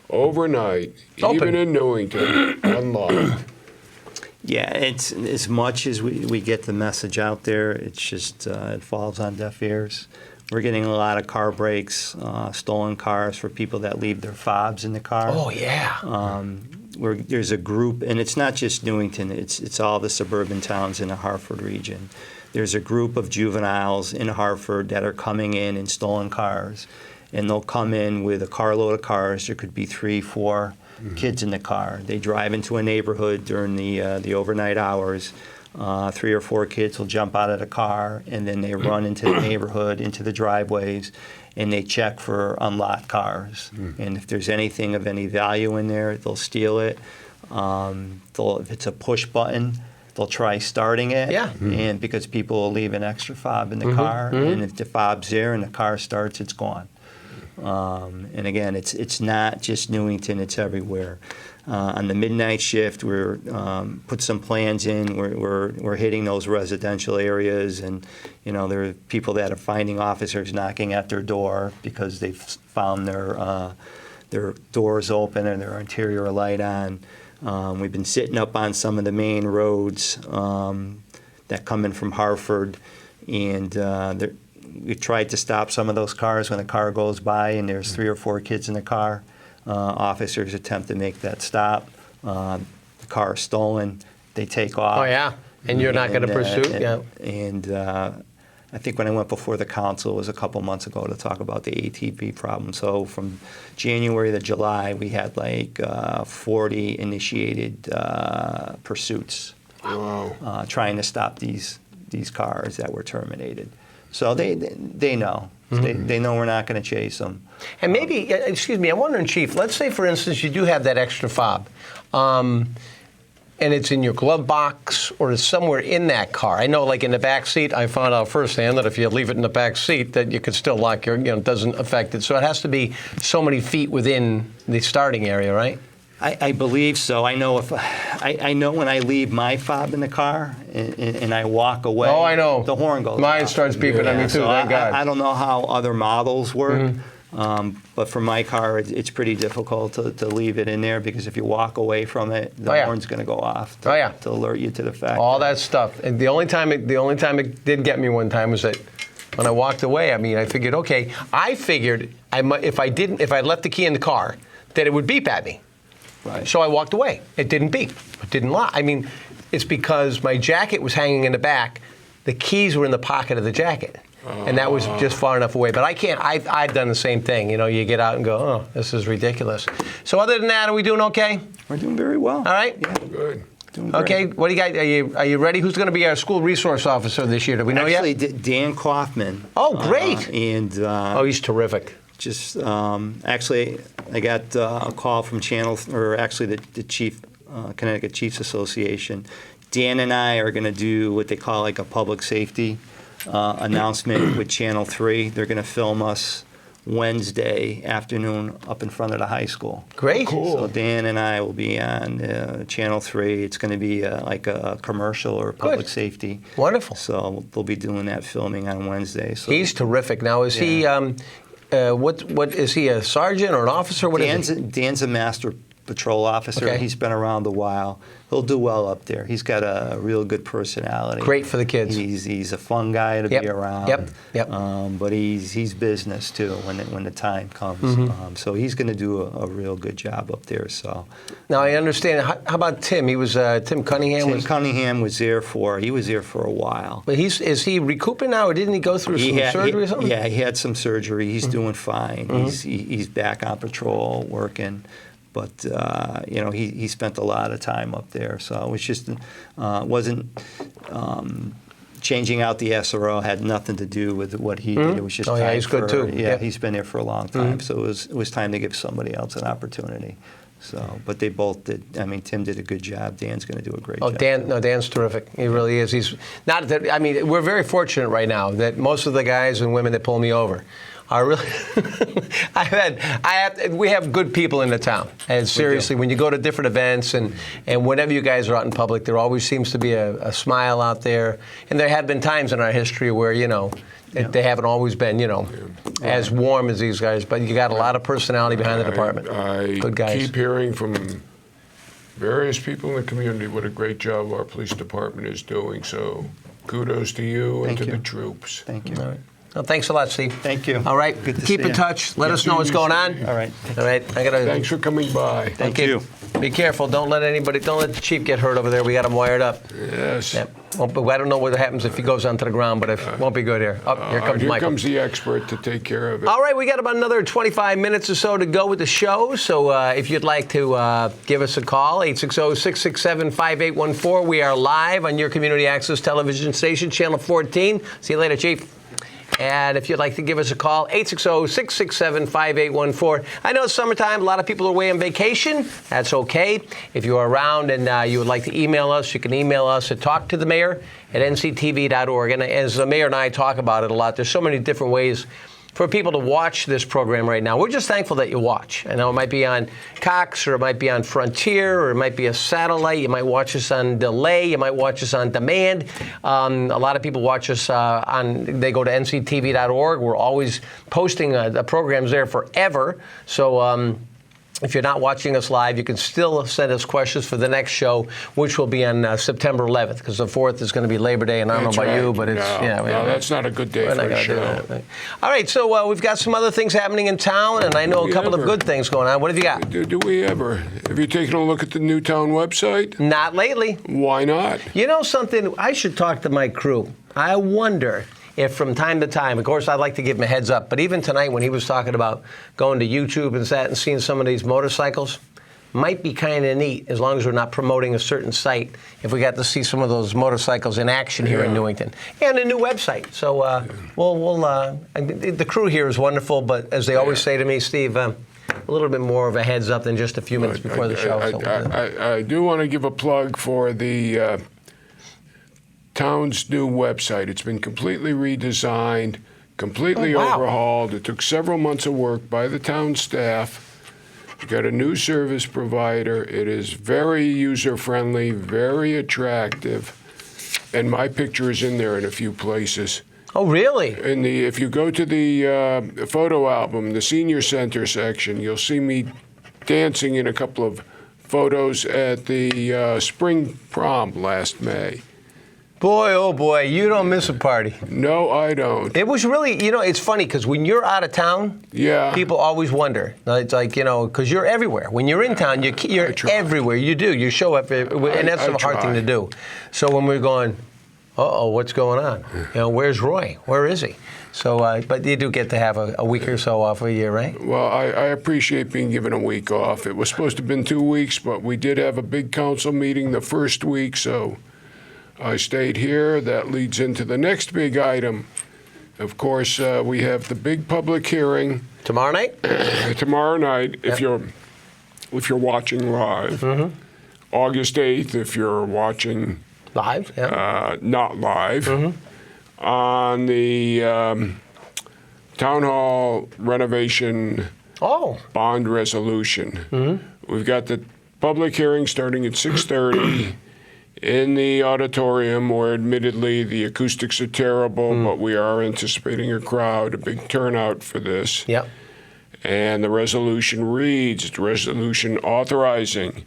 Speaker 2: overnight, even in Newington, unlocked.
Speaker 3: Yeah, it's as much as we get the message out there, it's just it falls on deaf ears. We're getting a lot of car breaks, stolen cars for people that leave their fobs in the car.
Speaker 1: Oh, yeah.
Speaker 3: There's a group, and it's not just Newington, it's all the suburban towns in the Hartford region. There's a group of juveniles in Hartford that are coming in stolen cars, and they'll come in with a carload of cars. There could be 3, 4 kids in the car. They drive into a neighborhood during the overnight hours. 3 or 4 kids will jump out of the car, and then they run into the neighborhood, into the driveways, and they check for unlocked cars. And if there's anything of any value in there, they'll steal it. If it's a push button, they'll try starting it.
Speaker 1: Yeah.
Speaker 3: And because people will leave an extra fob in the car, and if the fob's there and the car starts, it's gone. And again, it's not just Newington; it's everywhere. On the midnight shift, we're put some plans in. We're hitting those residential areas, and there are people that are finding officers knocking at their door because they've found their doors open and their interior light on. We've been sitting up on some of the main roads that come in from Hartford, and we tried to stop some of those cars when a car goes by and there's 3 or 4 kids in the car. Officers attempt to make that stop. The car is stolen. They take off.
Speaker 1: Oh, yeah. And you're not going to pursue? Yeah.
Speaker 3: And I think when I went before the council, it was a couple months ago to talk about the ATV problem. So from January to July, we had like 40 initiated pursuits.
Speaker 2: Wow.
Speaker 3: Trying to stop these cars that were terminated. So they know. They know we're not going to chase them.
Speaker 1: And maybe, excuse me, I'm wondering, Chief, let's say, for instance, you do have that extra fob, and it's in your glove box or it's somewhere in that car. I know, like in the back seat, I found out firsthand that if you leave it in the back seat, that you could still lock your, it doesn't affect it. So it has to be so many feet within the starting area, right?
Speaker 3: I believe so. I know I know when I leave my fob in the car and I walk away.
Speaker 1: Oh, I know.
Speaker 3: The horn goes
Speaker 1: Mine
Speaker 3: off.
Speaker 1: starts beeping at me too.
Speaker 3: So
Speaker 1: Thank God.
Speaker 3: I don't know how other models work, but for my car, it's pretty difficult to leave it in there because if you walk away from it, the horn's going to go off to alert you to the fact.
Speaker 1: All that stuff. And the only time it did get me one time was that when I walked away. I mean, I figured, okay, if I left the key in the car, that it would beep at me.
Speaker 3: Right.
Speaker 1: So I walked away. It didn't beep. It didn't lock. I mean, it's because my jacket was hanging in the back. The keys were in the pocket of the jacket. And that was just far enough away. But I can't. I've done the same thing. You get out and go, oh, this is ridiculous. So other than that, are we doing okay?
Speaker 3: We're doing very well.
Speaker 1: All right?
Speaker 3: Yeah.
Speaker 2: Good.
Speaker 1: Okay, what do you got? Are you ready? Who's going to be our school resource officer this year? Do we know
Speaker 3: Actually,
Speaker 1: yet?
Speaker 3: Dan Kaufman.
Speaker 1: Oh, great.
Speaker 3: He's
Speaker 1: terrific.
Speaker 3: Just actually, I got a call from the chief, Connecticut Chiefs Association. Dan and I are going to do what they call like a public safety announcement with Channel 3. They're going to film us Wednesday afternoon up in front of the high school.
Speaker 1: Great.
Speaker 2: Cool.
Speaker 3: So Dan and I will be on Channel 3. It's going to be like a commercial or public safety.
Speaker 1: Wonderful.
Speaker 3: So they'll be doing that filming on Wednesday. So
Speaker 1: he's terrific. Now, is he? What is he? A sergeant or an officer? What is he?
Speaker 3: Dan's a master patrol officer.
Speaker 1: Okay.
Speaker 3: He's been around a while. He'll do well up there. He's got a real good personality.
Speaker 1: Great for the kids.
Speaker 3: He's a fun guy to be around.
Speaker 1: Yep.
Speaker 3: But he's business too when the time comes. So he's going to do a real good job up there. So
Speaker 1: now I understand. How about Tim? He was Tim Cunningham.
Speaker 3: Tim Cunningham was there for a while.
Speaker 1: But is he recouping now, or didn't he go through some surgery or something?
Speaker 3: Yeah, he had some surgery. He's doing fine. He's back on patrol working. But he spent a lot of time up there, so it was just wasn't changing out the SRO had nothing to do with what he did. It was just
Speaker 1: he's good too.
Speaker 3: Yeah, he's been there for a long time, so it was time to give somebody else an opportunity. So, but they both did. I mean, Tim did a good job. Dan's going to do a great job.
Speaker 1: Dan's terrific. He really is. He's not that. I mean, we're very fortunate right now that most of the guys and women that pull me over are really. We have good people in the town. And seriously, when you go to different events and whenever you guys are out in public, there always seems to be a smile out there. And there have been times in our history where they haven't always been as warm as these guys. But you got a lot of personality behind the department. Good guys.
Speaker 2: I keep hearing from various people in the community what a great job our police department is doing. So kudos to you and to the troops.
Speaker 3: Thank you.
Speaker 1: All right. Well, thanks a lot, Steve.
Speaker 3: Thank you.
Speaker 1: All right.
Speaker 3: Good to
Speaker 1: Keep
Speaker 3: see
Speaker 1: in
Speaker 3: you.
Speaker 1: touch. Let us know what's going on.
Speaker 3: All right.
Speaker 1: All right.
Speaker 2: Thanks for coming by.
Speaker 3: Thank you.
Speaker 1: Be careful. Don't let the chief get hurt over there. We got him wired up.
Speaker 2: Yes.
Speaker 1: Yep. Well, I don't know what happens if he goes onto the ground, but it won't be good here. Here comes Michael.
Speaker 2: Here comes the expert to take care of it.
Speaker 1: All right, we got about another 25 minutes or so to go with the show. So if you'd like to give us a call, 860-667-5814. We are live on your community access television station, Channel 14. See you later, Chief. And if you'd like to give us a call, 860-667-5814. I know it's summertime. A lot of people are away on vacation. That's okay. If you're around and you would like to email us, you can email us at talktothemayor@nctv.org. And as the mayor and I talk about it a lot, there's so many different ways for people to watch this program right now. We're just thankful that you watch. I know it might be on Cox, or it might be on Frontier, or it might be a satellite. You might watch us on delay. You might watch us on demand. A lot of people watch us they go to nctv.org. We're always posting the programs there forever. So if you're not watching us live, you can still send us questions for the next show, which will be on September 11th, because the 4th is going to be Labor Day, and I don't know about you, but it's...
Speaker 2: No, that's not a good day for a show.
Speaker 1: Right? All right, so we've got some other things happening in town, and I know a couple of good things going on. What have you got?
Speaker 2: Do we ever? Have you taken a look at the Newtown website?
Speaker 1: Not lately.
Speaker 2: Why not?
Speaker 1: You know something? I should talk to my crew. I wonder if from time to time, of course, I'd like to give him a heads up, but even tonight when he was talking about going to YouTube and that and seeing some of these motorcycles, might be kind of neat, as long as we're not promoting a certain site, if we got to see some of those motorcycles in action here in Newington. And a new website. So the crew here is wonderful, but as they always say to me, Steve, a little bit more of a heads up than just a few minutes before the show.
Speaker 2: I do want to give a plug for the town's new website. It's been completely redesigned, completely overhauled. It took several months of work by the town staff. We got a new service provider. It is very user-friendly, very attractive, and my picture is in there in a few places.
Speaker 1: Oh, really?
Speaker 2: If you go to the photo album, the senior center section, you'll see me dancing in a couple of photos at the spring prom last May.
Speaker 1: Boy, oh boy, you don't miss a party.
Speaker 2: No, I don't.
Speaker 1: It was really, it's funny because when you're out of town, people always wonder. It's like, because you're everywhere. When you're in town, you're everywhere. You do. You show up, and that's a hard thing to do. So when we're going, uh-oh, what's going on? Where's Roy? Where is he? So, but you do get to have a week or so off a year, right?
Speaker 2: Well, I appreciate being given a week off. It was supposed to have been 2 weeks, but we did have a big council meeting the first week, so I stayed here. That leads into the next big item. Of course, we have the big public hearing
Speaker 1: tomorrow night.
Speaker 2: Tomorrow night, if you're watching live, August 8th, if you're watching
Speaker 1: live,
Speaker 2: not live, on the town hall renovation bond resolution. We've got the public hearing starting at 6:30. In the auditorium, where admittedly the acoustics are terrible, but we are anticipating a crowd, a big turnout for this.
Speaker 1: Yep.
Speaker 2: And the resolution reads, the resolution authorizing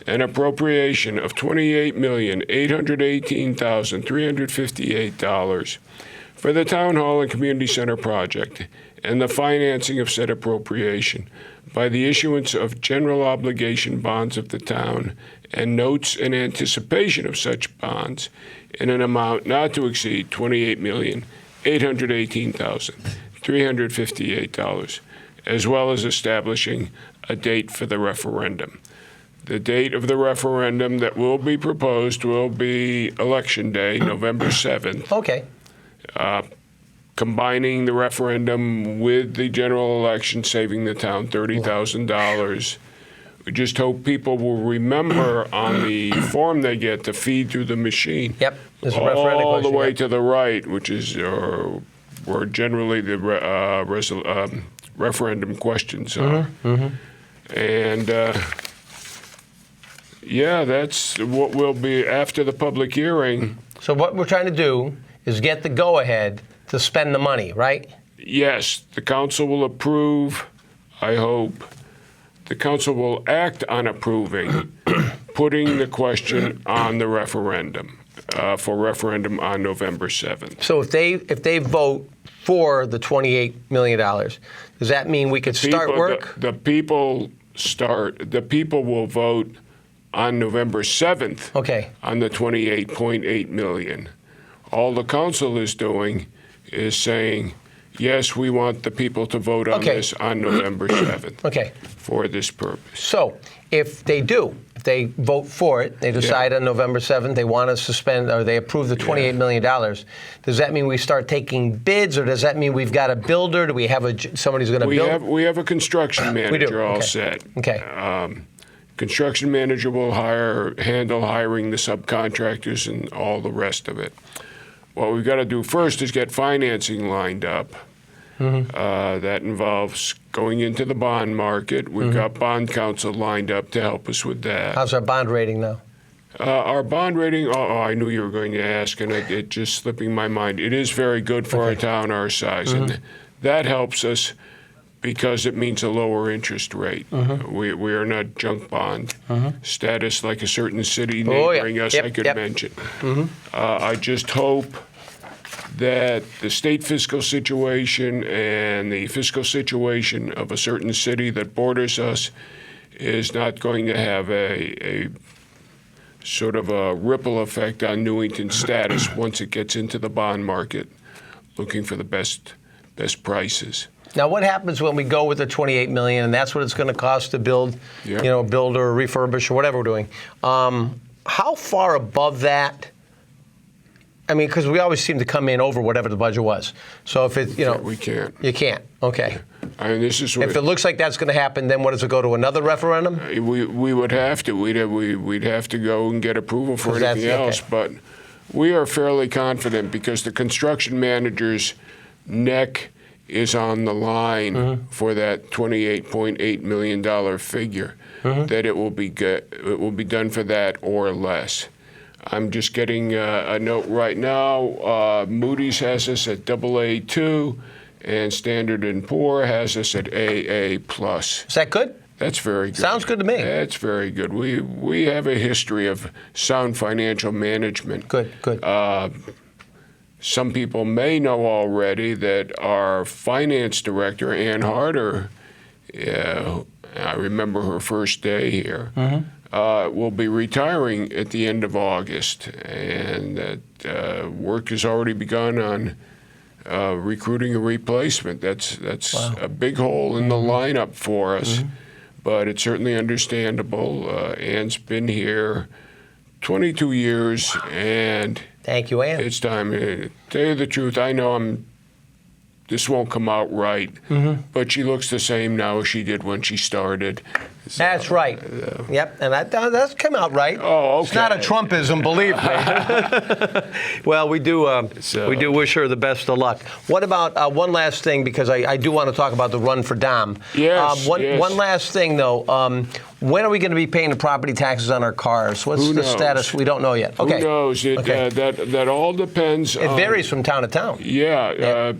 Speaker 2: an appropriation of $28,818,358 for the Town Hall and Community Center project, and the financing of said appropriation by the issuance of general obligation bonds of the town and notes in anticipation of such bonds in an amount not to exceed $28,818,358, as well as establishing a date for the referendum. The date of the referendum that will be proposed will be Election Day, November 7th.
Speaker 1: Okay.
Speaker 2: Combining the referendum with the general election, saving the town $30,000. We just hope people will remember on the form they get to feed through the machine.
Speaker 1: Yep.
Speaker 2: All the way to the right, which is where generally the referendum questions are. And that's what will be after the public hearing.
Speaker 1: So what we're trying to do is get the go-ahead to spend the money, right?
Speaker 2: Yes, the council will approve, I hope. The council will act on approving putting the question on the referendum, for referendum on November 7th.
Speaker 1: So if they vote for the $28 million, does that mean we could start work?
Speaker 2: The people will vote on November 7th on the $28.8 million. All the council is doing is saying, yes, we want the people to vote on this on November 7th for this purpose.
Speaker 1: So if they vote for it, they decide on November 7th they want to suspend, or they approve the $28 million, does that mean we start taking bids, or does that mean we've got a builder? Do we have somebody who's going to build?
Speaker 2: We have a construction manager all set. Construction manager will handle hiring the subcontractors and all the rest of it. What we've got to do first is get financing lined up. That involves going into the bond market. We've got bond counsel lined up to help us with that.
Speaker 1: How's our bond rating now?
Speaker 2: Our bond rating, I knew you were going to ask, and it just slipping my mind. It is very good for a town our size, and that helps us because it means a lower interest rate. We are not junk bond status like a certain city neighboring us I could mention. I just hope that the state fiscal situation and the fiscal situation of a certain city that borders us is not going to have a sort of a ripple effect on Newington's status once it gets into the bond market, looking for the best prices.
Speaker 1: Now, what happens when we go with the $28 million, and that's what it's going to cost to build, build or refurbish or whatever we're doing? How far above that? I mean, because we always seem to come in over whatever the budget was. So if it,
Speaker 2: we can't.
Speaker 1: You can't. Okay.
Speaker 2: I mean, this is
Speaker 1: if it looks like that's going to happen, then what does it go to another referendum?
Speaker 2: We would have to. We'd have to go and get approval for anything else. But we are fairly confident because the construction manager's neck is on the line for that $28.8 million figure. That it will be it will be done for that or less. I'm just getting a note right now. Moody's has us at AA2, and Standard & Poor has us at AA+.
Speaker 1: Is that good?
Speaker 2: That's very good.
Speaker 1: Sounds good to me.
Speaker 2: That's very good. We have a history of sound financial management.
Speaker 1: Good.
Speaker 2: Some people may know already that our finance director, Ann Harder, I remember her first day here, will be retiring at the end of August, and that work has already begun on recruiting a replacement. That's a big hole in the lineup for us, but it's certainly understandable. Ann's been here 22 years, and
Speaker 1: thank you, Ann.
Speaker 2: It's time. To tell you the truth, I know this won't come out right, but she looks the same now as she did when she started. So,
Speaker 1: that's right. Yep, and that's come out right.
Speaker 2: Oh, okay.
Speaker 1: It's not a Trumpism, believe me. Well, we do wish her the best of luck. What about one last thing, because I do want to talk about the run for Dom.
Speaker 2: Yes,
Speaker 1: One last thing, though. When are we going to be paying the property taxes on our cars? What's the status? We don't know yet. Okay.
Speaker 2: Who knows? That all depends.
Speaker 1: It varies from town to town.
Speaker 2: Yeah.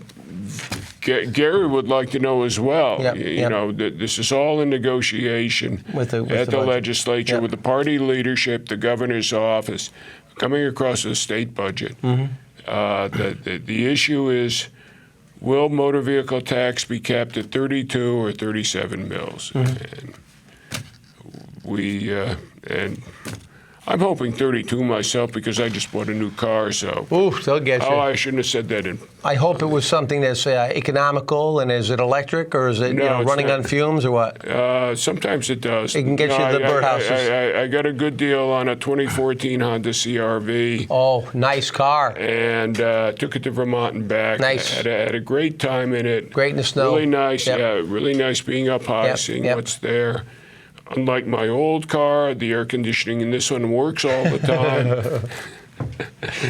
Speaker 2: Gary would like to know as well.
Speaker 1: Yep.
Speaker 2: This is all in negotiation
Speaker 1: with the
Speaker 2: legislature, with the party leadership, the governor's office, coming across the state budget. The issue is, will motor vehicle tax be capped at 32 or 37 mils? And and I'm hoping 32 myself because I just bought a new car, so.
Speaker 1: Ooh, they'll get you.
Speaker 2: Oh, I shouldn't have said that.
Speaker 1: I hope it was something that's economical, and is it electric, or is it running on fumes, or what?
Speaker 2: Sometimes it does.
Speaker 1: It can get you the birdhouses.
Speaker 2: I got a good deal on a 2014 Honda CR-V.
Speaker 1: Oh, nice car.
Speaker 2: And took it to Vermont and back.
Speaker 1: Nice.
Speaker 2: Had a great time in it.
Speaker 1: Great in the snow.
Speaker 2: Really nice, really nice being up high, seeing what's there. Unlike my old car, the air conditioning in this one works all the time.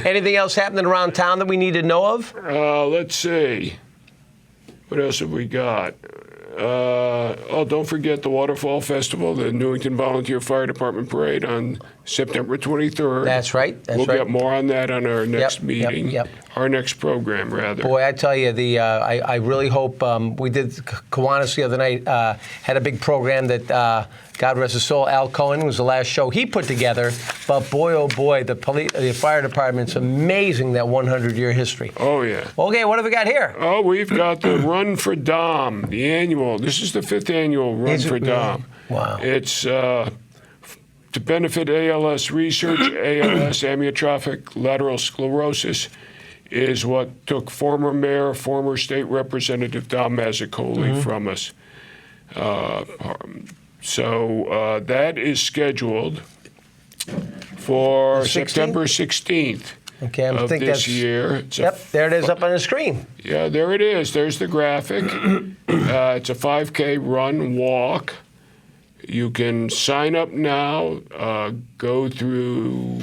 Speaker 1: Anything else happening around town that we need to know of?
Speaker 2: Let's see. What else have we got? Don't forget the Waterfall Festival, the Newington Volunteer Fire Department Parade on September 23rd.
Speaker 1: That's right.
Speaker 2: We'll get more on that on our next meeting. Our next program, rather.
Speaker 1: Boy, I tell you, I really hope we did Kiwanis the other night. Had a big program that God rest his soul, Al Cohen was the last show he put together. But boy, oh boy, the fire department's amazing, that 100-year history.
Speaker 2: Oh yeah.
Speaker 1: Okay, what have we got here?
Speaker 2: Oh, we've got the Run for Dom, the annual. This is the 5th annual Run for Dom.
Speaker 1: Wow.
Speaker 2: It's to benefit ALS research. ALS, amyotrophic lateral sclerosis, is what took former mayor, former state representative Dom Mazzacoli from us. So that is scheduled for September 16th of this year.
Speaker 1: There it is up on the screen.
Speaker 2: Yeah, there it is. There's the graphic. It's a 5K run, walk. You can sign up now, go through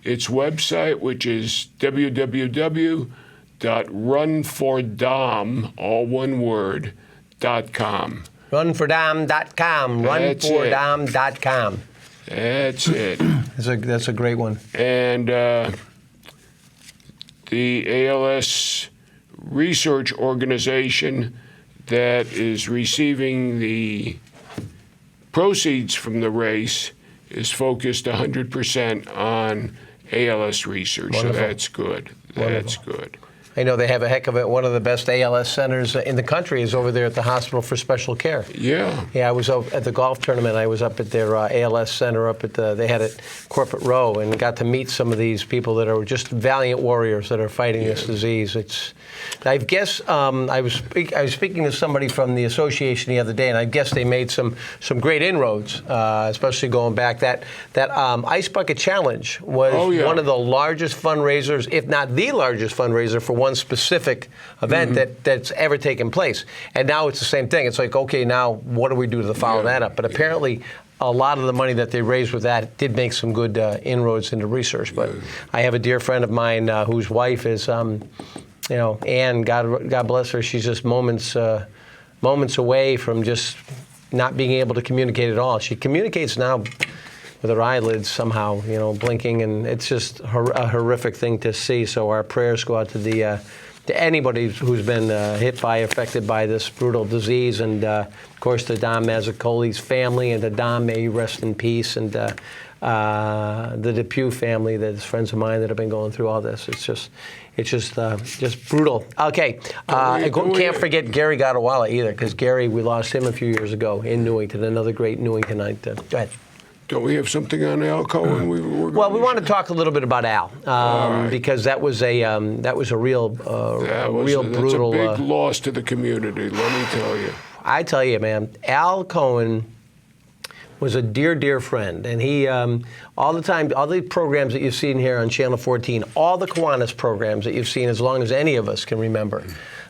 Speaker 2: its website, which is www.dom.org. www.runfordom, all one word, .com.
Speaker 1: Runfordom.com.
Speaker 2: That's it.
Speaker 1: Runfordom.com.
Speaker 2: That's it.
Speaker 1: That's a great one.
Speaker 2: And the ALS research organization that is receiving the proceeds from the race is focused 100% on ALS research.
Speaker 1: Wonderful.
Speaker 2: So that's good. That's good.
Speaker 1: I know they have a heck of it. One of the best ALS centers in the country is over there at the Hospital for Special Care.
Speaker 2: Yeah.
Speaker 1: Yeah, I was at the golf tournament. I was up at their ALS center up at they had it Corporate Row, and got to meet some of these people that are just valiant warriors that are fighting this disease. I guess I was speaking to somebody from the association the other day, and I guess they made some great inroads, especially going back. That Ice Bucket Challenge was one of the largest fundraisers, if not the largest fundraiser, for one specific event that's ever taken place. And now it's the same thing. It's like, okay, now what do we do to follow that up? But apparently, a lot of the money that they raised with that did make some good inroads into research. But I have a dear friend of mine whose wife is, Anne, God bless her, she's just moments away from just not being able to communicate at all. She communicates now with her eyelids somehow, blinking, and it's just a horrific thing to see. So our prayers go out to anybody who's been affected by this brutal disease, and of course to Dom Mazzuccoli's family, and to Dom, may you rest in peace, and the Depew family, that's friends of mine that have been going through all this. It's just brutal. Okay, can't forget Gary Gadawala either, because Gary, we lost him a few years ago in Newington, another great Newingtonite. Go ahead.
Speaker 2: Don't we have something on Al Cohen?
Speaker 1: We want to talk a little bit about Al, because that was a real brutal.
Speaker 2: That's a big loss to the community. Let me tell you.
Speaker 1: I tell you, man, Al Cohen was a dear friend, and he all the time, all the programs that you've seen here on Channel 14, all the Kiwanis programs that you've seen as long as any of us can remember,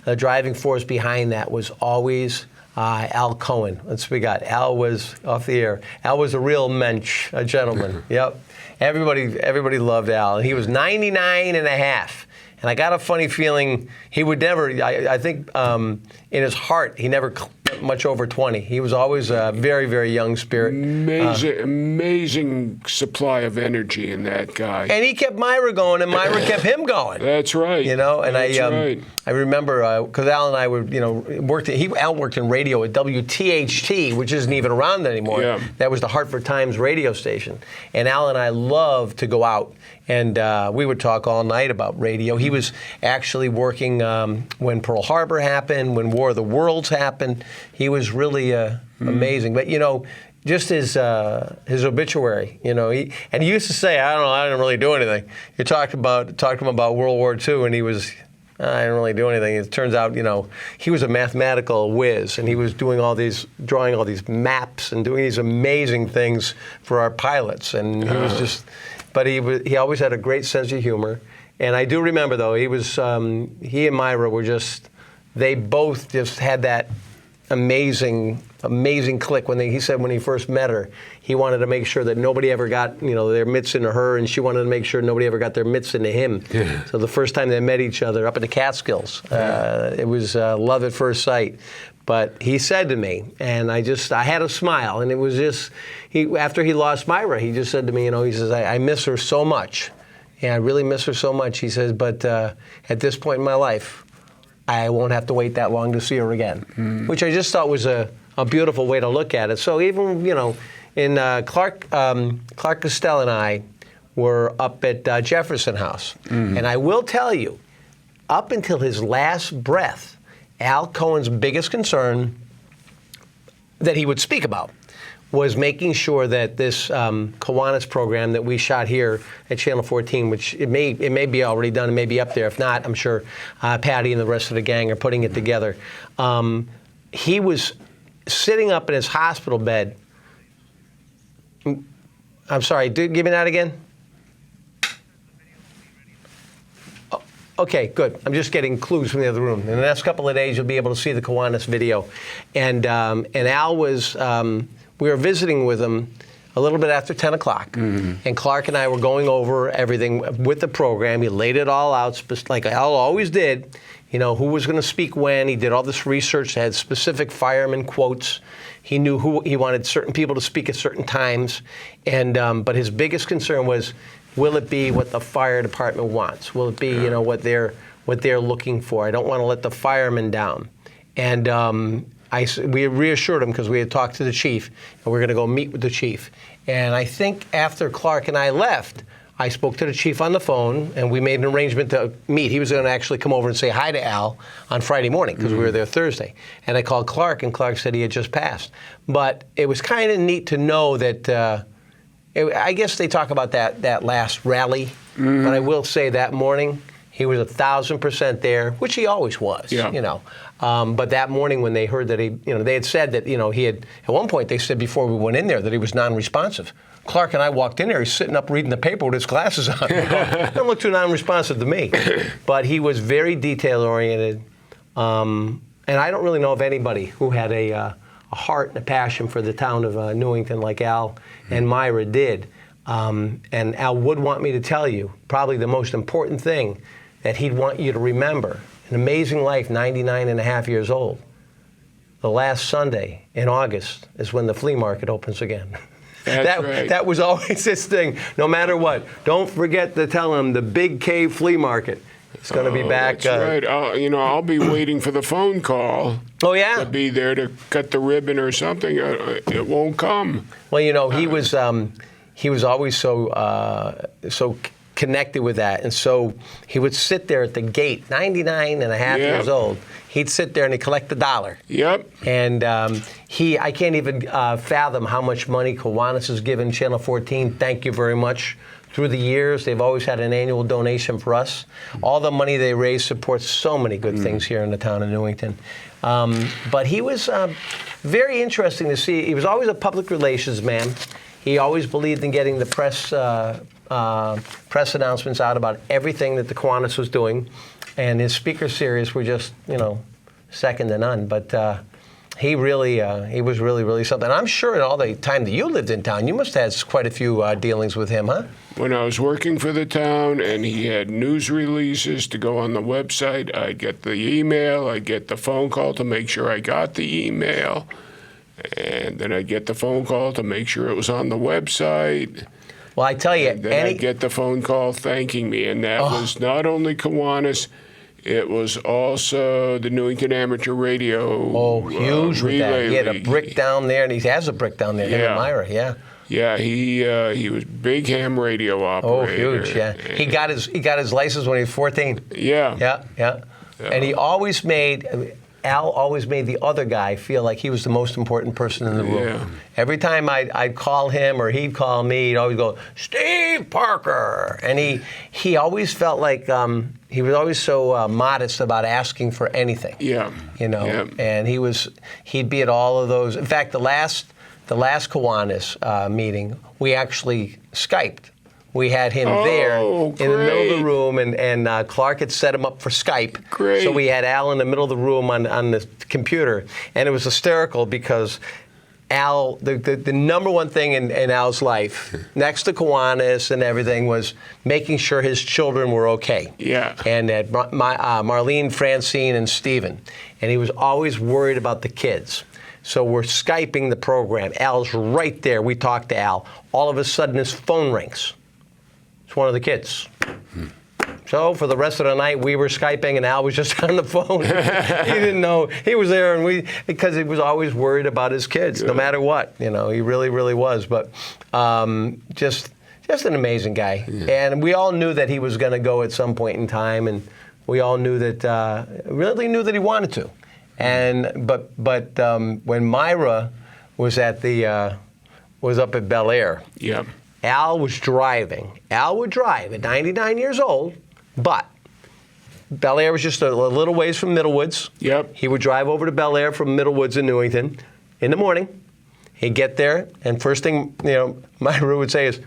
Speaker 1: the driving force behind that was always Al Cohen. That's what we got. Al was off the air. Al was a real mensch, a gentleman. Yep. Everybody loved Al. He was 99 and a half. And I got a funny feeling he would never, I think in his heart, he never much over 20. He was always a very, very young spirit.
Speaker 2: Amazing supply of energy in that guy.
Speaker 1: And he kept Myra going, and Myra kept him going.
Speaker 2: That's right.
Speaker 1: And I remember because Al and I were, Al worked in radio at WTHT, which isn't even around anymore.
Speaker 2: Yeah.
Speaker 1: That was the Hartford Times radio station. And Al and I loved to go out, and we would talk all night about radio. He was actually working when Pearl Harbor happened, when War of the Worlds happened. He was really amazing. But, just his obituary, he used to say, I didn't really do anything. You talked to him about World War II, and he was, I didn't really do anything. It turns out, he was a mathematical whiz, and he was drawing all these maps and doing these amazing things for our pilots. And he was just, but he always had a great sense of humor. And I do remember, though, he and Myra were they both just had that amazing click. He said when he first met her, he wanted to make sure that nobody ever got their mitts into her, and she wanted to make sure nobody ever got their mitts into him. Yeah. So the first time they met each other up in the Catskills, it was love at first sight. But he said to me, and I had a smile, and it was just after he lost Myra, he just said to me, he says, I miss her so much. Yeah, I really miss her so much. He says, but at this point in my life, I won't have to wait that long to see her again, which I just thought was a beautiful way to look at it. So even, in Clark Castell and I were up at Jefferson House. And I will tell you, up until his last breath, Al Cohen's biggest concern that he would speak about was making sure that this Kiwanis program that we shot here at Channel 14, which it may be already done, it may be up there. If not, I'm sure Patty and the rest of the gang are putting it together. He was sitting up in his hospital bed. I'm sorry, give me that again. Okay, good. I'm just getting clues from the other room. In the next couple of days, you'll be able to see the Kiwanis video. And Al was... we were visiting with him a little bit after 10 o'clock. And Clark and I were going over everything with the program. He laid it all out, like Al always did. You know, who was going to speak when. He did all this research, had specific fireman quotes. He knew who he wanted certain people to speak at certain times. And but his biggest concern was, will it be what the fire department wants? Will it be, you know, what they're looking for? I don't want to let the firemen down. And we reassured him because we had talked to the chief, and we we're going to go meet with the chief. And I think after Clark and I left, I spoke to the chief on the phone, and we made an arrangement to meet. He was going to actually come over and say hi to Al on Friday morning because we were there Thursday. And I called Clark, and Clark said he had just passed. But it was kind of neat to know that, I guess they talk about that last rally, but I will say that morning, he was 1,000% there, which he always was, you know. But that morning when they heard that they had said that, he had, at one point they said before we went in there that he was non-responsive. Clark and I walked in there, he's sitting up reading the paper with his glasses on. Don't look too non-responsive to me. But he was very detail-oriented. And I don't really know of anybody who had a heart and a passion for the town of Newington like Al and Myra did. And Al would want me to tell you, probably the most important thing that he'd want you to remember, an amazing life, 99 and a half years old. The last Sunday in August is when the flea market opens again.
Speaker 2: That's right.
Speaker 1: That was always his thing. No matter what, don't forget to tell him the Big Cave Flea Market. It's going to be back.
Speaker 2: That's right. I'll be waiting for the phone call.
Speaker 1: Oh yeah.
Speaker 2: To be there to cut the ribbon or something. It won't come.
Speaker 1: Well, he was always so connected with that, and so he would sit there at the gate, 99 and a half years old. He'd sit there and he'd collect $1.
Speaker 2: Yep.
Speaker 1: And I can't even fathom how much money Kiwanis has given Channel 14. Thank you very much. Through the years, they've always had an annual donation for us. All the money they raise supports so many good things here in the town of Newington. But he was very interesting to see. He was always a public relations man. He always believed in getting the press announcements out about everything that the Kiwanis was doing. And his speaker series were just, second to none. But he was really something. And I'm sure in all the time that you lived in town, you must have had quite a few dealings with him, huh?
Speaker 2: When I was working for the town and he had news releases to go on the website, I'd get the email, I'd get the phone call to make sure I got the email, and then I'd get the phone call to make sure it was on the website.
Speaker 1: Well, I tell you,
Speaker 2: and then I'd get the phone call thanking me, and that was not only Kiwanis, it was also the Newington Amateur Radio.
Speaker 1: Oh, huge with that. He had a
Speaker 2: League.
Speaker 1: brick down there, and he has a brick down there, him and Myra,
Speaker 2: Yeah, he was big ham radio operator.
Speaker 1: Oh, huge, yeah. He got his license when he was 14.
Speaker 2: Yeah.
Speaker 1: Yeah. And Al always made the other guy feel like he was the most important person in the room.
Speaker 2: Yeah.
Speaker 1: Every time I'd call him or he'd call me, he'd always go, Steve Parker. And he always felt like he was always so modest about asking for anything.
Speaker 2: Yeah.
Speaker 1: And he'd be at all of those. In fact, the last Kiwanis meeting, we actually Skyped. We had him there in the middle of the room, and Clark had set him up for Skype.
Speaker 2: Great.
Speaker 1: So we had Al in the middle of the room on the computer, and it was hysterical because Al, the number one thing in Al's life, next to Kiwanis and everything, was making sure his children were okay.
Speaker 2: Yeah.
Speaker 1: And that Marlene, Francine, and Stephen. And he was always worried about the kids. So we're Skyping the program. Al's right there. We talk to Al. All of a sudden, his phone rings. It's one of the kids. So for the rest of the night, we were Skyping, and Al was just on the phone. He didn't know he was there, and because he was always worried about his kids, no matter what. He really, really was. But just an amazing guy. Yeah. And we all knew that he was going to go at some point in time, and we all knew that really knew that he wanted to. And but when Myra was up at Bel Air.
Speaker 2: Yeah.
Speaker 1: Al was driving. Al would drive at 99 years old, but Bel Air was just a little ways from Middlewoods.
Speaker 2: Yep.
Speaker 1: He would drive over to Bel Air from Middlewoods in Newington in the morning. He'd get there, and first thing Myra would say is,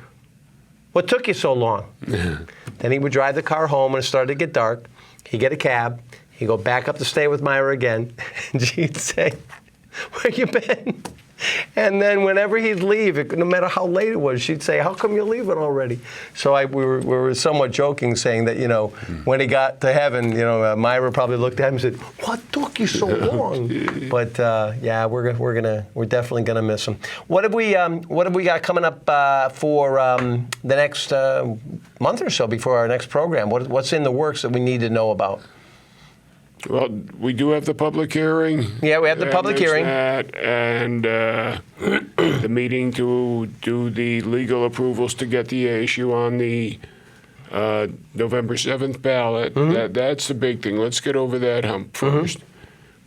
Speaker 1: "What took you so long?" Then he would drive the car home, and it started to get dark. He'd get a cab. He'd go back up to stay with Myra again, and she'd say, "Where you been?" And then whenever he'd leave, no matter how late it was, she'd say, "How come you're leaving already?" So we were somewhat joking, saying that, when he got to heaven, Myra probably looked at him and said, "What took you so long?" But yeah, we're definitely gonna miss him. What have we got coming up for the next month or so before our next program? What's in the works that we need to know about?
Speaker 2: Well, we do have the public hearing.
Speaker 1: Yeah, we have the public hearing.
Speaker 2: And the meeting to do the legal approvals to get the issue on the November 7th ballot. That's the big thing. Let's get over that hump first.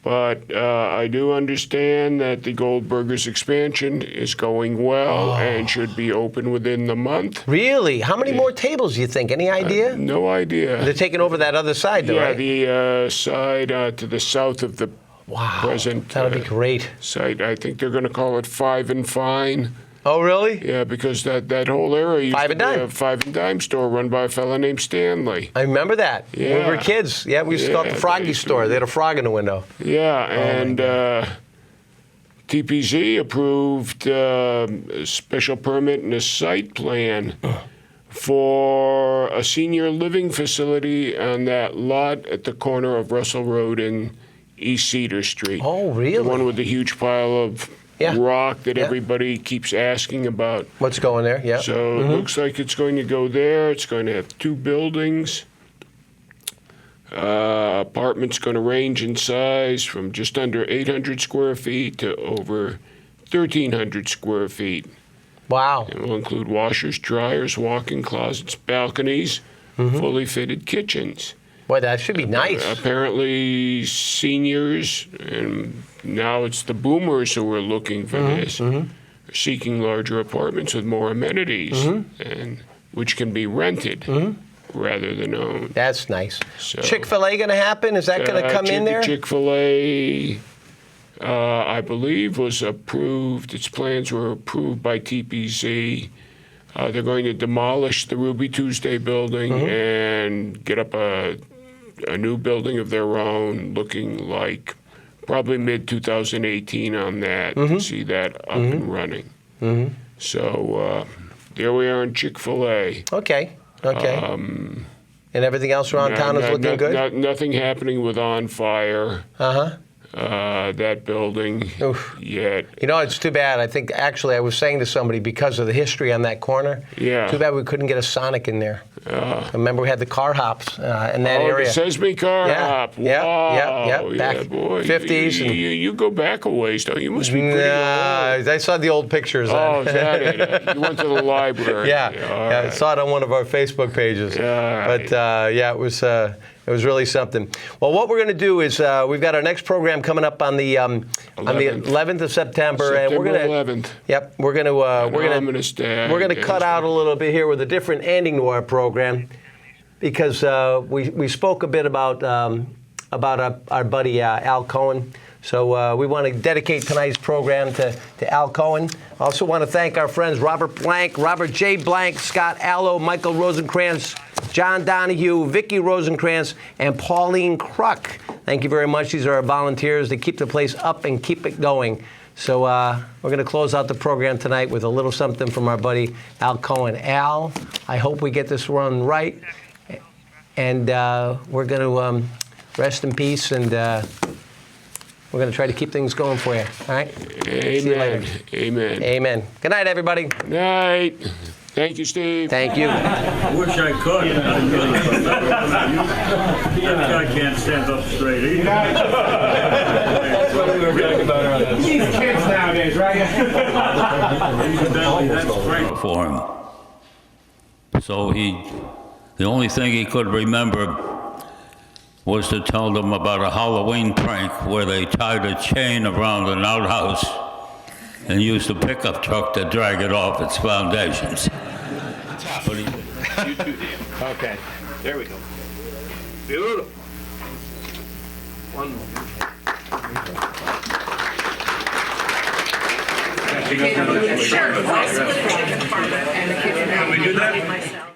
Speaker 2: But I do understand that the Goldberger's expansion is going well and should be open within the month.
Speaker 1: Really? How many more tables do you think? Any idea?
Speaker 2: No idea.
Speaker 1: They're taking over that other side, though, right?
Speaker 2: The side to the south of the present
Speaker 1: That'll be great.
Speaker 2: site. I think they're going to call it Five and Fine.
Speaker 1: Oh, really?
Speaker 2: Yeah, because that whole area used
Speaker 1: Five
Speaker 2: to
Speaker 1: and
Speaker 2: be
Speaker 1: Dime.
Speaker 2: a Five and Dime store run by a fellow named Stanley.
Speaker 1: I remember that. When we were
Speaker 2: Yeah.
Speaker 1: kids. Yeah, we used to call it the Froggy store. They had a frog in the window.
Speaker 2: Yeah, and TPZ approved a special permit and a site plan for a senior living facility on that lot at the corner of Russell Road and East Cedar Street.
Speaker 1: Oh, really?
Speaker 2: The one with the huge pile of rock that everybody keeps asking about.
Speaker 1: What's going there? Yeah.
Speaker 2: So it looks like it's going to go there. It's going to have 2 buildings. Apartments going to range in size from just under 800 square feet to over 1,300 square feet.
Speaker 1: Wow.
Speaker 2: It will include washers, dryers, walk-in closets, balconies, fully fitted kitchens.
Speaker 1: Boy, that should be nice.
Speaker 2: Apparently, seniors, and now it's the boomers who are looking for this, are seeking larger apartments with more amenities, and which can be rented rather than owned.
Speaker 1: That's nice.
Speaker 2: So,
Speaker 1: Chick-fil-A going to happen? Is that going to come in there?
Speaker 2: Chick-fil-A, I believe, was approved. Its plans were approved by TPZ. They're going to demolish the Ruby Tuesday building and get up a new building of their own, looking like probably mid-2018 on that, to see that up and running. So there we are in Chick-fil-A.
Speaker 1: Okay. And everything else around town is looking good?
Speaker 2: Nothing happening with On Fire. That building yet.
Speaker 1: It's too bad. I think, actually, I was saying to somebody, because of the history on that corner, too bad we couldn't get a Sonic in there. Remember, we had the car hops in that area.
Speaker 2: The Sesame car hop. Wow.
Speaker 1: Back
Speaker 2: boy.
Speaker 1: 50s.
Speaker 2: You go back a ways, don't you? You must be pretty old.
Speaker 1: I saw the old pictures.
Speaker 2: Oh, is that it? You went to the library.
Speaker 1: I saw it on one of our Facebook pages. But, it was really something. Well, what we're going to do is we've got our next program coming up on the 11th of September, and we're going to
Speaker 2: 11th.
Speaker 1: Yep, we're going to cut out a little bit here with a different ending to our program, because we spoke a bit about our buddy Al Cohen. So we want to dedicate tonight's program to Al Cohen. I also want to thank our friends Robert Blank, Robert J. Blank, Scott Allo, Michael Rosenkrantz, John Donahue, Vicky Rosenkrantz, and Pauline Kruk. Thank you very much. These are our volunteers. They keep the place up and keep it going. So we're going to close out the program tonight with a little something from our buddy Al Cohen. Al, I hope we get this run right. And we're going to rest in peace, and we're going to try to keep things going for you. All right?
Speaker 2: Amen.
Speaker 1: See you later.
Speaker 2: Amen.
Speaker 1: Amen. Good night, everybody.
Speaker 2: Good night. Thank you, Steve.
Speaker 1: Thank you.
Speaker 4: I wish I could. That guy can't stand up straight either.
Speaker 5: That's what we were talking about earlier. These kids nowadays, right?
Speaker 4: Incidentally, that's great for him. So the only thing he could remember was to tell them about a Halloween prank where they tied a chain around an outhouse and used a pickup truck to drag it off its foundations. But
Speaker 5: You too, Dan. Okay. There we go. Beautiful. One more.
Speaker 6: Sure. Can we do that?